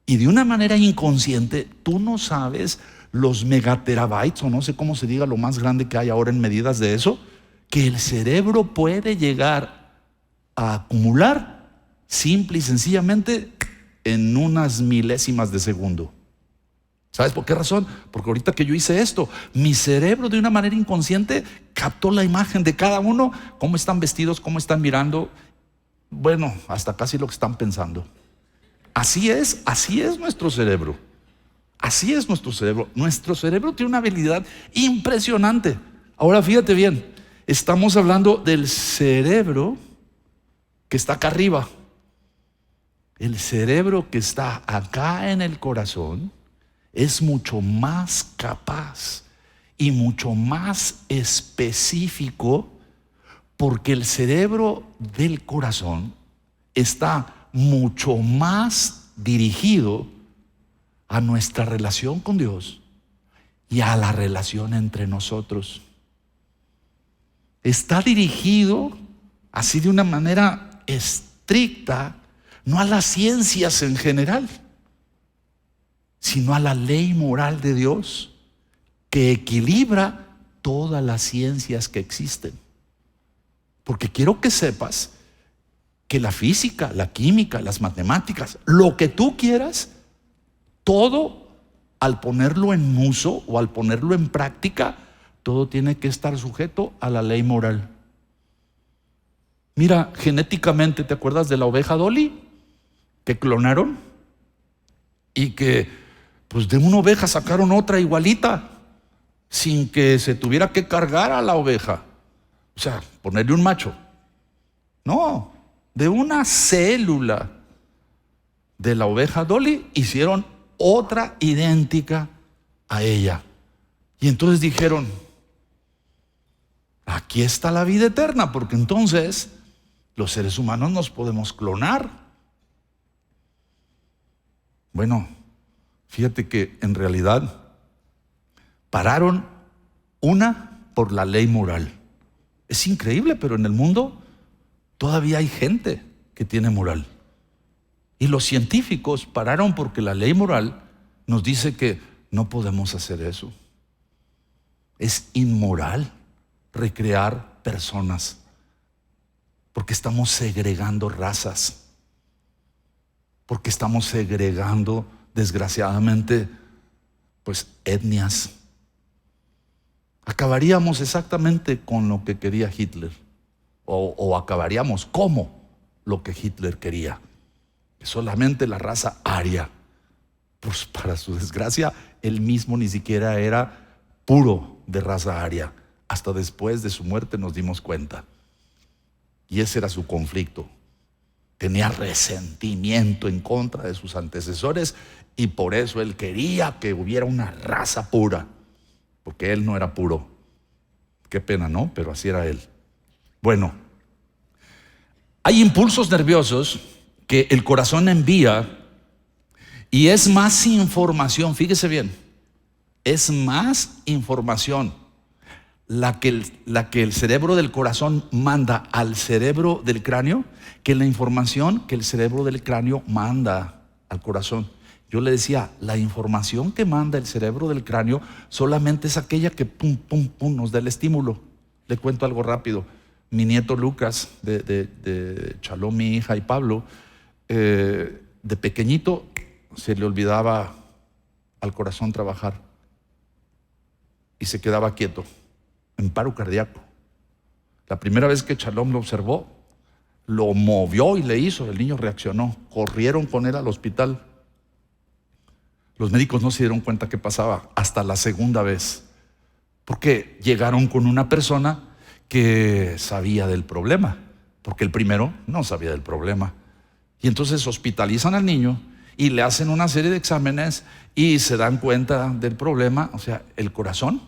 y de una manera inconsciente tú no sabes los megaterabytes, o no sé cómo se diga, lo más grande que hay ahora en medidas de eso, que el cerebro puede llegar a acumular simple y sencillamente en unas milésimas de segundo. ¿Sabes por qué razón? Porque ahorita que yo hice esto, mi cerebro de una manera inconsciente captó la imagen de cada uno, cómo están vestidos, cómo están mirando, bueno, hasta casi lo que están pensando. Así es nuestro cerebro. Así es nuestro cerebro. Nuestro cerebro tiene una habilidad impresionante. Ahora fíjate bien, estamos hablando del cerebro que está acá arriba. El cerebro que está acá en el corazón es mucho más capaz y mucho más específico, porque el cerebro del corazón está mucho más dirigido a nuestra relación con Dios y a la relación entre nosotros. Está dirigido así de una manera estricta, no a las ciencias en general, sino a la ley moral de Dios, que equilibra todas las ciencias que existen. Porque quiero que sepas que la física, la química, las matemáticas, lo que tú quieras, todo, al ponerlo en uso o al ponerlo en práctica, todo tiene que estar sujeto a la ley moral. Mira, genéticamente, ¿te acuerdas de la oveja Dolly? Que clonaron y que pues de una oveja sacaron otra igualita, sin que se tuviera que cargar a la oveja, o sea, ponerle un macho. No, de una célula de la oveja Dolly hicieron otra idéntica a ella. Y entonces dijeron, aquí está la vida eterna, porque entonces los seres humanos nos podemos clonar. Bueno, fíjate que en realidad pararon una por la ley moral. Es increíble, pero en el mundo todavía hay gente que tiene moral. Y los científicos pararon porque la ley moral nos dice que no podemos hacer eso. Es inmoral recrear personas porque estamos segregando razas, porque estamos segregando, desgraciadamente, pues etnias. Acabaríamos exactamente con lo que quería Hitler, o acabaríamos como lo que Hitler quería, que solamente la raza aria. Pues para su desgracia, él mismo ni siquiera era puro de raza aria. Hasta después de su muerte nos dimos cuenta. Y ese era su conflicto. Tenía resentimiento en contra de sus antecesores y por eso él quería que hubiera una raza pura, porque él no era puro. Qué pena, ¿no? Pero así era él. Bueno, hay impulsos nerviosos que el corazón envía y es más información, fíjese bien, es más información la que el cerebro del corazón manda al cerebro del cráneo que la información que el cerebro del cráneo manda al corazón. Yo le decía, la información que manda el cerebro del cráneo solamente es aquella que pum, pum, pum, nos da el estímulo. Le cuento algo rápido. Mi nieto Lucas, de Chalón, mi hija, y Pablo, de pequeñito se le olvidaba al corazón trabajar y se quedaba quieto, en paro cardíaco. La primera vez que Chalón lo observó, lo movió y le hizo, el niño reaccionó, corrieron con él al hospital. Los médicos no se dieron cuenta qué pasaba hasta la segunda vez, porque llegaron con una persona que sabía del problema, porque el primero no sabía del problema. Y entonces hospitalizan al niño y le hacen una serie de exámenes y se dan cuenta del problema. O sea, el corazón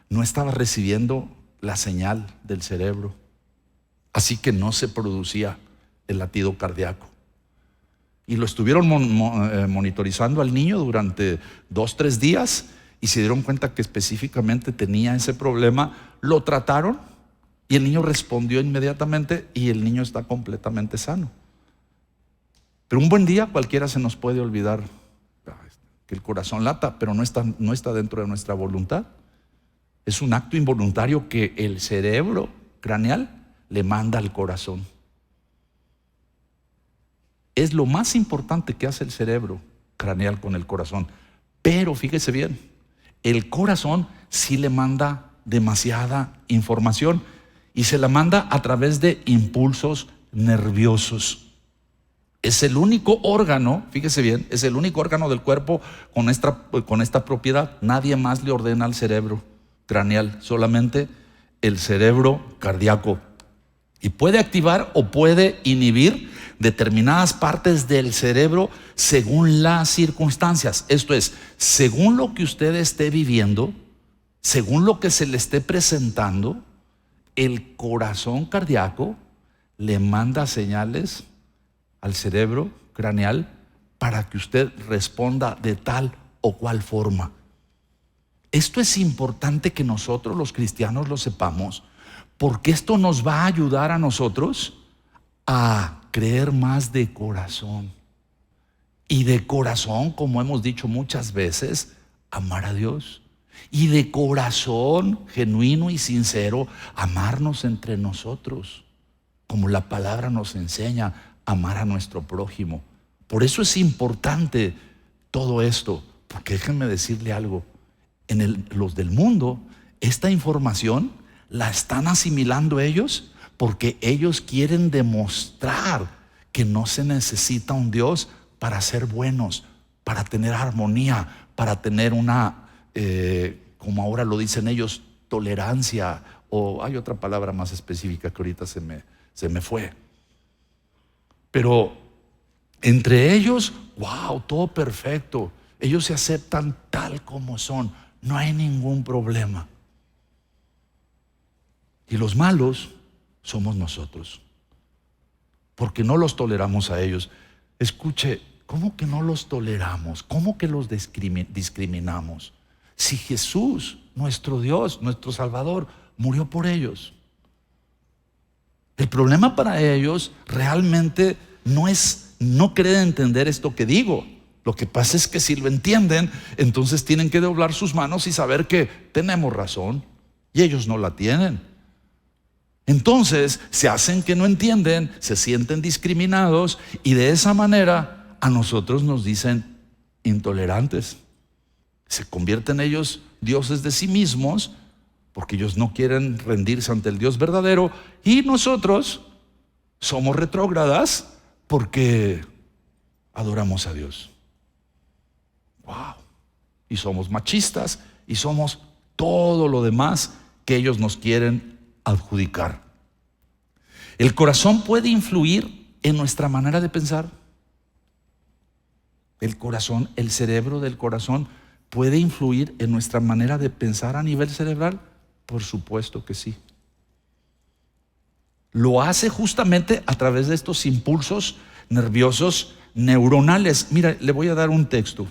no estaba recibiendo la señal del cerebro, así que no se producía el latido cardíaco. Y lo estuvieron monitorizando al niño durante 2-3 días y se dieron cuenta que específicamente tenía ese problema. Lo trataron y el niño respondió inmediatamente y el niño está completamente sano. Pero un buen día cualquiera se nos puede olvidar que el corazón lata, pero no está dentro de nuestra voluntad. Es un acto involuntario que el cerebro craneal le manda al corazón. Es lo más importante que hace el cerebro craneal con el corazón. Pero fíjese bien, el corazón sí le manda demasiada información y se la manda a través de impulsos nerviosos. Es el único órgano, fíjese bien, es el único órgano del cuerpo con esta propiedad. Nadie más le ordena al cerebro craneal, solamente el cerebro cardíaco. Y puede activar o puede inhibir determinadas partes del cerebro según las circunstancias. Esto es, según lo que usted esté viviendo, según lo que se le esté presentando, el corazón cardíaco le manda señales al cerebro craneal para que usted responda de tal o cual forma. Esto es importante que nosotros los cristianos lo sepamos, porque esto nos va a ayudar a nosotros a creer más de corazón. Y de corazón, como hemos dicho muchas veces, amar a Dios. Y de corazón genuino y sincero, amarnos entre nosotros, como la palabra nos enseña, amar a nuestro prójimo. Por eso es importante todo esto? Porque déjenme decirle algo, los del mundo, esta información la están asimilando ellos porque ellos quieren demostrar que no se necesita un Dios para ser buenos, para tener armonía, para tener una, como ahora lo dicen ellos, tolerancia, o hay otra palabra más específica que ahorita se me fue. Pero entre ellos, wow, todo perfecto. Ellos se aceptan tal como son, no hay ningún problema. Y los malos somos nosotros, porque no los toleramos a ellos. Escuche, ¿cómo que no los toleramos? ¿Cómo que los discriminamos? Si Jesús, nuestro Dios, nuestro Salvador, murió por ellos. El problema para ellos realmente no querer entender esto que digo. Lo que pasa es que si lo entienden, entonces tienen que doblar sus manos y saber que tenemos razón y ellos no la tienen. Entonces se hacen que no entienden, se sienten discriminados y de esa manera a nosotros nos dicen intolerantes. Se convierten ellos dioses de sí mismos porque ellos no quieren rendirse ante el Dios verdadero, y nosotros somos retrógradas porque adoramos a Dios. Wow. Y somos machistas y somos todo lo demás que ellos nos quieren adjudicar. El corazón puede influir en nuestra manera de pensar. El corazón, el cerebro del corazón puede influir en nuestra manera de pensar a nivel cerebral. Por supuesto que sí. Lo hace justamente a través de estos impulsos nerviosos neuronales. Mira, le voy a dar un texto.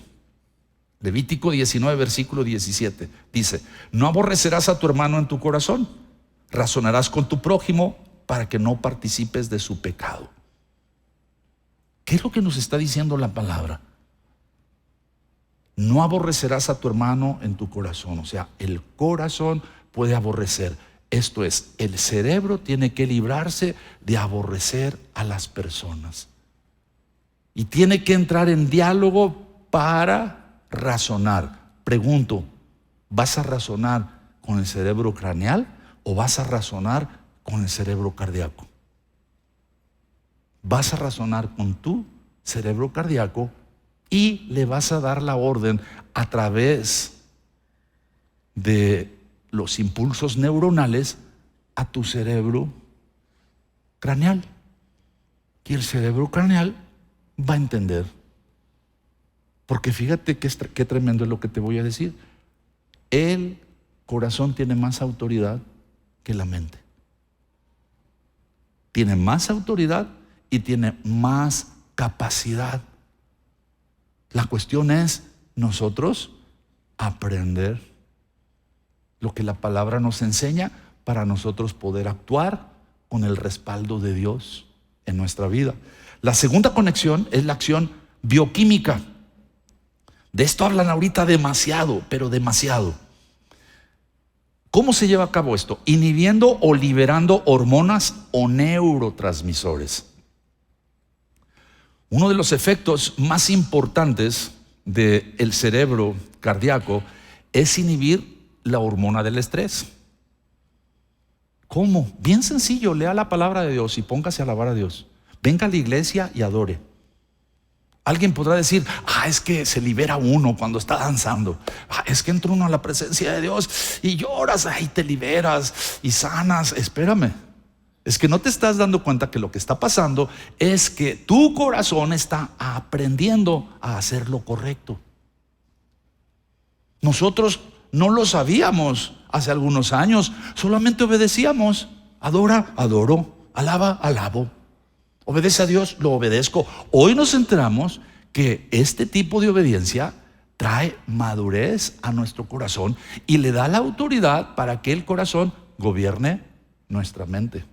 Levítico 19, versículo 17. Dice: no aborrecerás a tu hermano en tu corazón, razonarás con tu prójimo para que no participes de su pecado. ¿Qué es lo que nos está diciendo la palabra? No aborrecerás a tu hermano en tu corazón. O sea, el corazón puede aborrecer. Esto es, el cerebro tiene que librarse de aborrecer a las personas. Y tiene que entrar en diálogo para razonar. Pregunto, ¿vas a razonar con el cerebro craneal o vas a razonar con el cerebro cardíaco? Vas a razonar con tu cerebro cardíaco y le vas a dar la orden a través de los impulsos neuronales a tu cerebro craneal. Y el cerebro craneal va a entender. Porque fíjate qué tremendo es lo que te voy a decir. El corazón tiene más autoridad que la mente. Tiene más autoridad y tiene más capacidad. La cuestión es nosotros aprender lo que la palabra nos enseña para nosotros poder actuar con el respaldo de Dios en nuestra vida. La segunda conexión es la acción bioquímica. De esto hablan ahorita demasiado, pero demasiado. ¿Cómo se lleva a cabo esto? Inhibiendo o liberando hormonas o neurotransmisores. Uno de los efectos más importantes del cerebro cardíaco es inhibir la hormona del estrés. ¿Cómo? Bien sencillo, lea la palabra de Dios y póngase a alabar a Dios. Venga a la iglesia y adore. Alguien podrá decir: es que se libera uno cuando está danzando. Es que entra uno a la presencia de Dios y lloras, ahí te liberas y sanas. Espérame, es que no te estás dando cuenta que lo que está pasando es que tu corazón está aprendiendo a hacer lo correcto. Nosotros no lo sabíamos hace algunos años, solamente obedecíamos. Adora, adoro, alaba, alabo. Obedece a Dios, lo obedezco. Hoy nos enteramos que este tipo de obediencia trae madurez a nuestro corazón y le da la autoridad para que el corazón gobierne nuestra mente.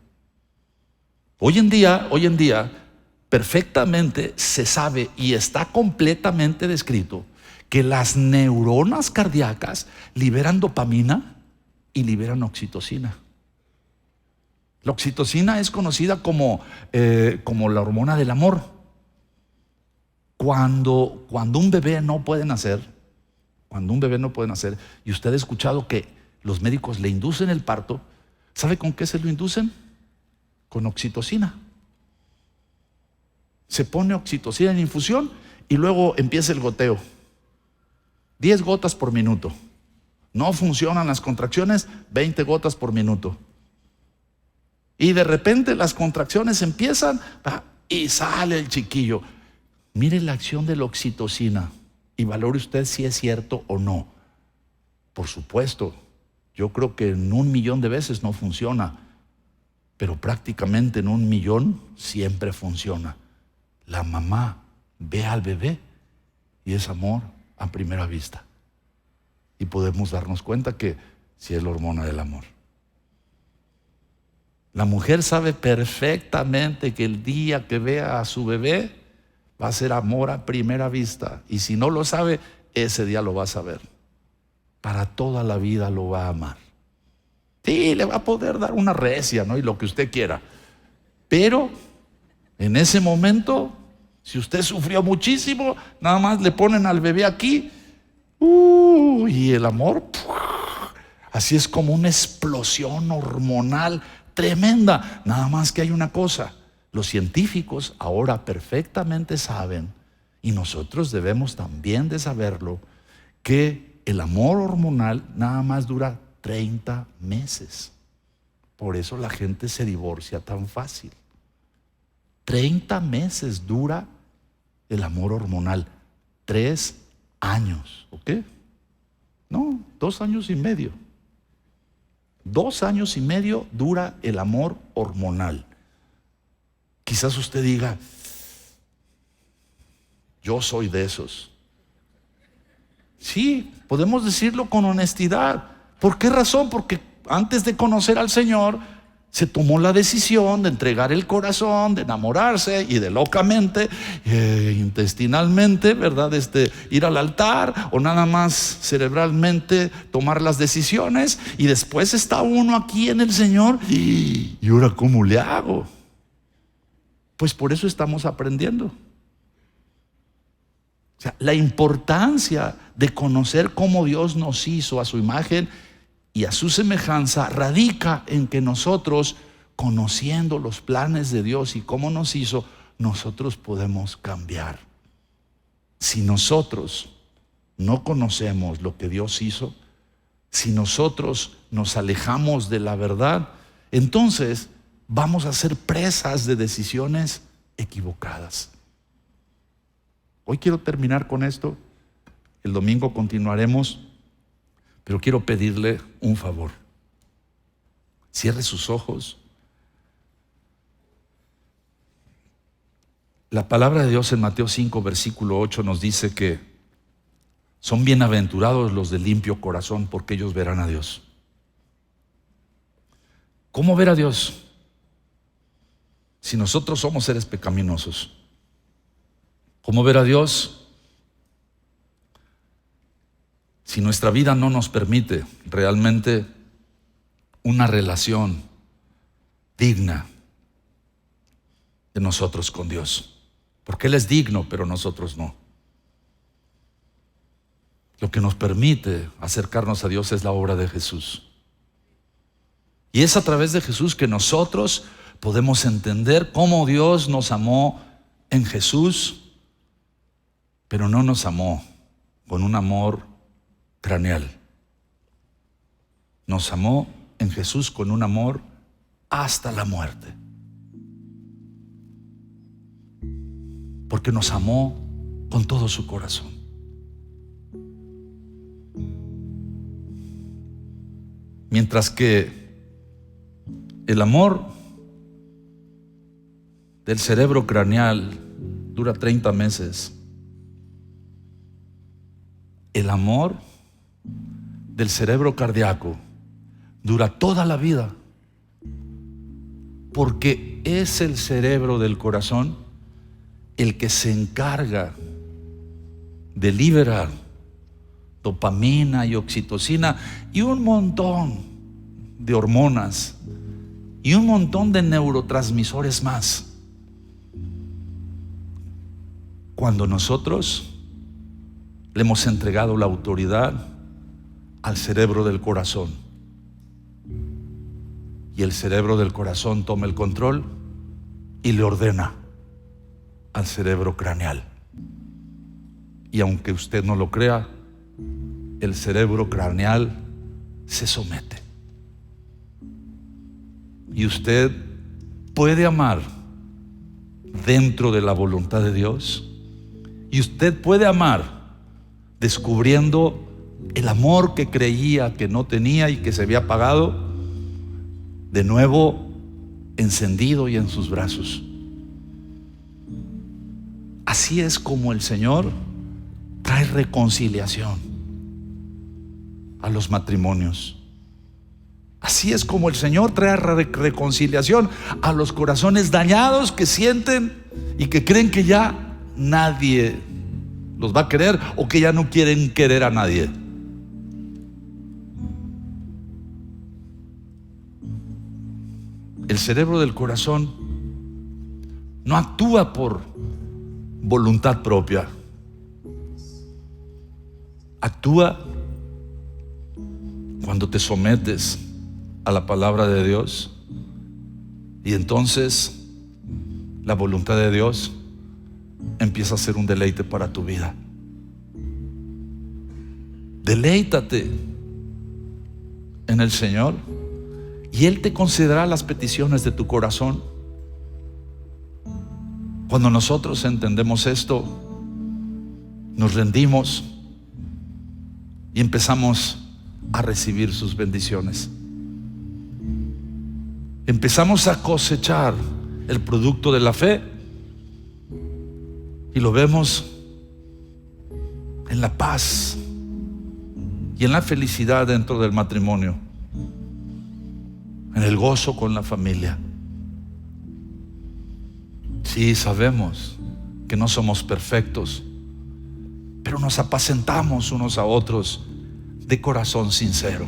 Hoy en día, perfectamente se sabe y está completamente descrito que las neuronas cardíacas liberan dopamina y liberan oxitocina. La oxitocina es conocida como la hormona del amor. Cuando un bebé no puede nacer, y usted ha escuchado que los médicos le inducen el parto, ¿sabe con qué se lo inducen? Con oxitocina. Se pone oxitocina en infusión y luego empieza el goteo. 10 gotas por minuto. No funcionan las contracciones, 20 gotas por minuto. Y de repente las contracciones empiezan y sale el chiquillo. Mire la acción de la oxitocina y valore usted si es cierto o no. Por supuesto, yo creo que en 1,000,000 de veces no funciona, pero prácticamente en 1,000,000 siempre funciona. La mamá ve al bebé y es amor a primera vista. Y podemos darnos cuenta que sí es la hormona del amor. La mujer sabe perfectamente que el día que vea a su bebé va a ser amor a primera vista. Y si no lo sabe, ese día lo va a saber. Para toda la vida lo va a amar. Sí, le va a poder dar una recia, ¿no? Y lo que usted quiera. Pero en ese momento, si usted sufrió muchísimo, nada más le ponen al bebé aquí. Y el amor, así es como una explosión hormonal tremenda. Nada más que hay una cosa: los científicos ahora perfectamente saben, y nosotros debemos también de saberlo, que el amor hormonal nada más dura 30 meses. Por eso la gente se divorcia tan fácil. 30 meses dura el amor hormonal. 3 años, ¿ok? No, 2 años y medio. 2 años y medio dura el amor hormonal. Quizás usted diga: yo soy de esos. Sí, podemos decirlo con honestidad. ¿Por qué razón? Porque antes de conocer al Señor, se tomó la decisión de entregar el corazón, de enamorarse y de locamente, intestinalmente, ¿verdad? Ir al altar, o nada más cerebralmente tomar las decisiones, y después está uno aquí en el Señor y ahora ¿cómo le hago? Pues por eso estamos aprendiendo. O sea, la importancia de conocer cómo Dios nos hizo a su imagen y a su semejanza radica en que nosotros, conociendo los planes de Dios y cómo nos hizo, nosotros podemos cambiar. Si nosotros no conocemos lo que Dios hizo, si nosotros nos alejamos de la verdad, entonces vamos a ser presas de decisiones equivocadas. Hoy quiero terminar con esto. El domingo continuaremos, pero quiero pedirle un favor. Cierre sus ojos. La palabra de Dios en Mateo 5, versículo 8 nos dice que son bienaventurados los de limpio corazón, porque ellos verán a Dios. ¿Cómo ver a Dios? Si nosotros somos seres pecaminosos. ¿Cómo ver a Dios? Si nuestra vida no nos permite realmente una relación digna de nosotros con Dios. Porque Él es digno, pero nosotros no. Lo que nos permite acercarnos a Dios es la obra de Jesús. Y es a través de Jesús que nosotros podemos entender cómo Dios nos amó en Jesús, pero no nos amó con un amor craneal. Nos amó en Jesús con un amor hasta la muerte. Porque nos amó con todo su corazón. Mientras que el amor del cerebro craneal dura 30 meses, el amor del cerebro cardíaco dura toda la vida, porque es el cerebro del corazón el que se encarga de liberar dopamina y oxitocina y un montón de hormonas y un montón de neurotransmisores más. cuando nosotros le hemos entregado la autoridad al cerebro del corazón. Y el cerebro del corazón toma el control y le ordena al cerebro craneal. Y aunque usted no lo crea, el cerebro craneal se somete. Y usted puede amar dentro de la voluntad de Dios. Y usted puede amar descubriendo el amor que creía que no tenía y que se había apagado, de nuevo encendido y en sus brazos. Así es como el Señor trae reconciliación a los matrimonios. Así es como el Señor trae reconciliación a los corazones dañados que sienten y que creen que ya nadie los va a querer o que ya no quieren querer a nadie. El cerebro del corazón no actúa por voluntad propia. Actúa cuando te sometes a la palabra de Dios, y entonces la voluntad de Dios empieza a ser un deleite para tu vida. Deleítate en el Señor y Él te concederá las peticiones de tu corazón. Cuando nosotros entendemos esto, nos rendimos y empezamos a recibir sus bendiciones. Empezamos a cosechar el producto de la fe y lo vemos en la paz y en la felicidad dentro del matrimonio, en el gozo con la familia. Sí, sabemos que no somos perfectos, pero nos apacentamos unos a otros de corazón sincero,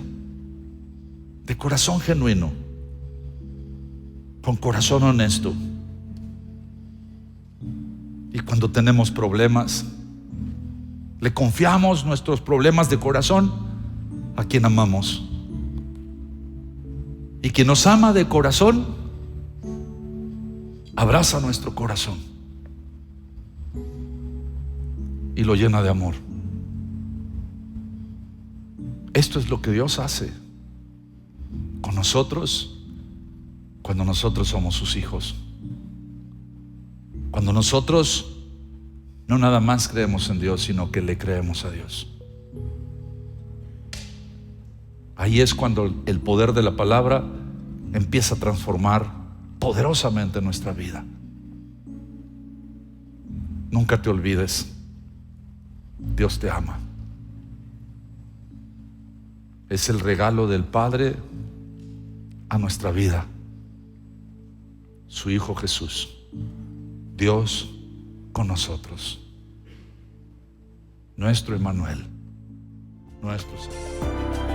de corazón genuino, con corazón honesto. Y cuando tenemos problemas, le confiamos nuestros problemas de corazón a quien amamos. Y quien nos ama de corazón abraza nuestro corazón y lo llena de amor. Esto es lo que Dios hace con nosotros cuando nosotros somos sus hijos. Cuando nosotros no nada más creemos en Dios, sino que le creemos a Dios. Ahí es cuando el poder de la palabra empieza a transformar poderosamente nuestra vida. Nunca te olvides, Dios te ama. Es el regalo del Padre a nuestra vida, su Hijo Jesús, Dios con nosotros, nuestro Emmanuel, nuestro Señor.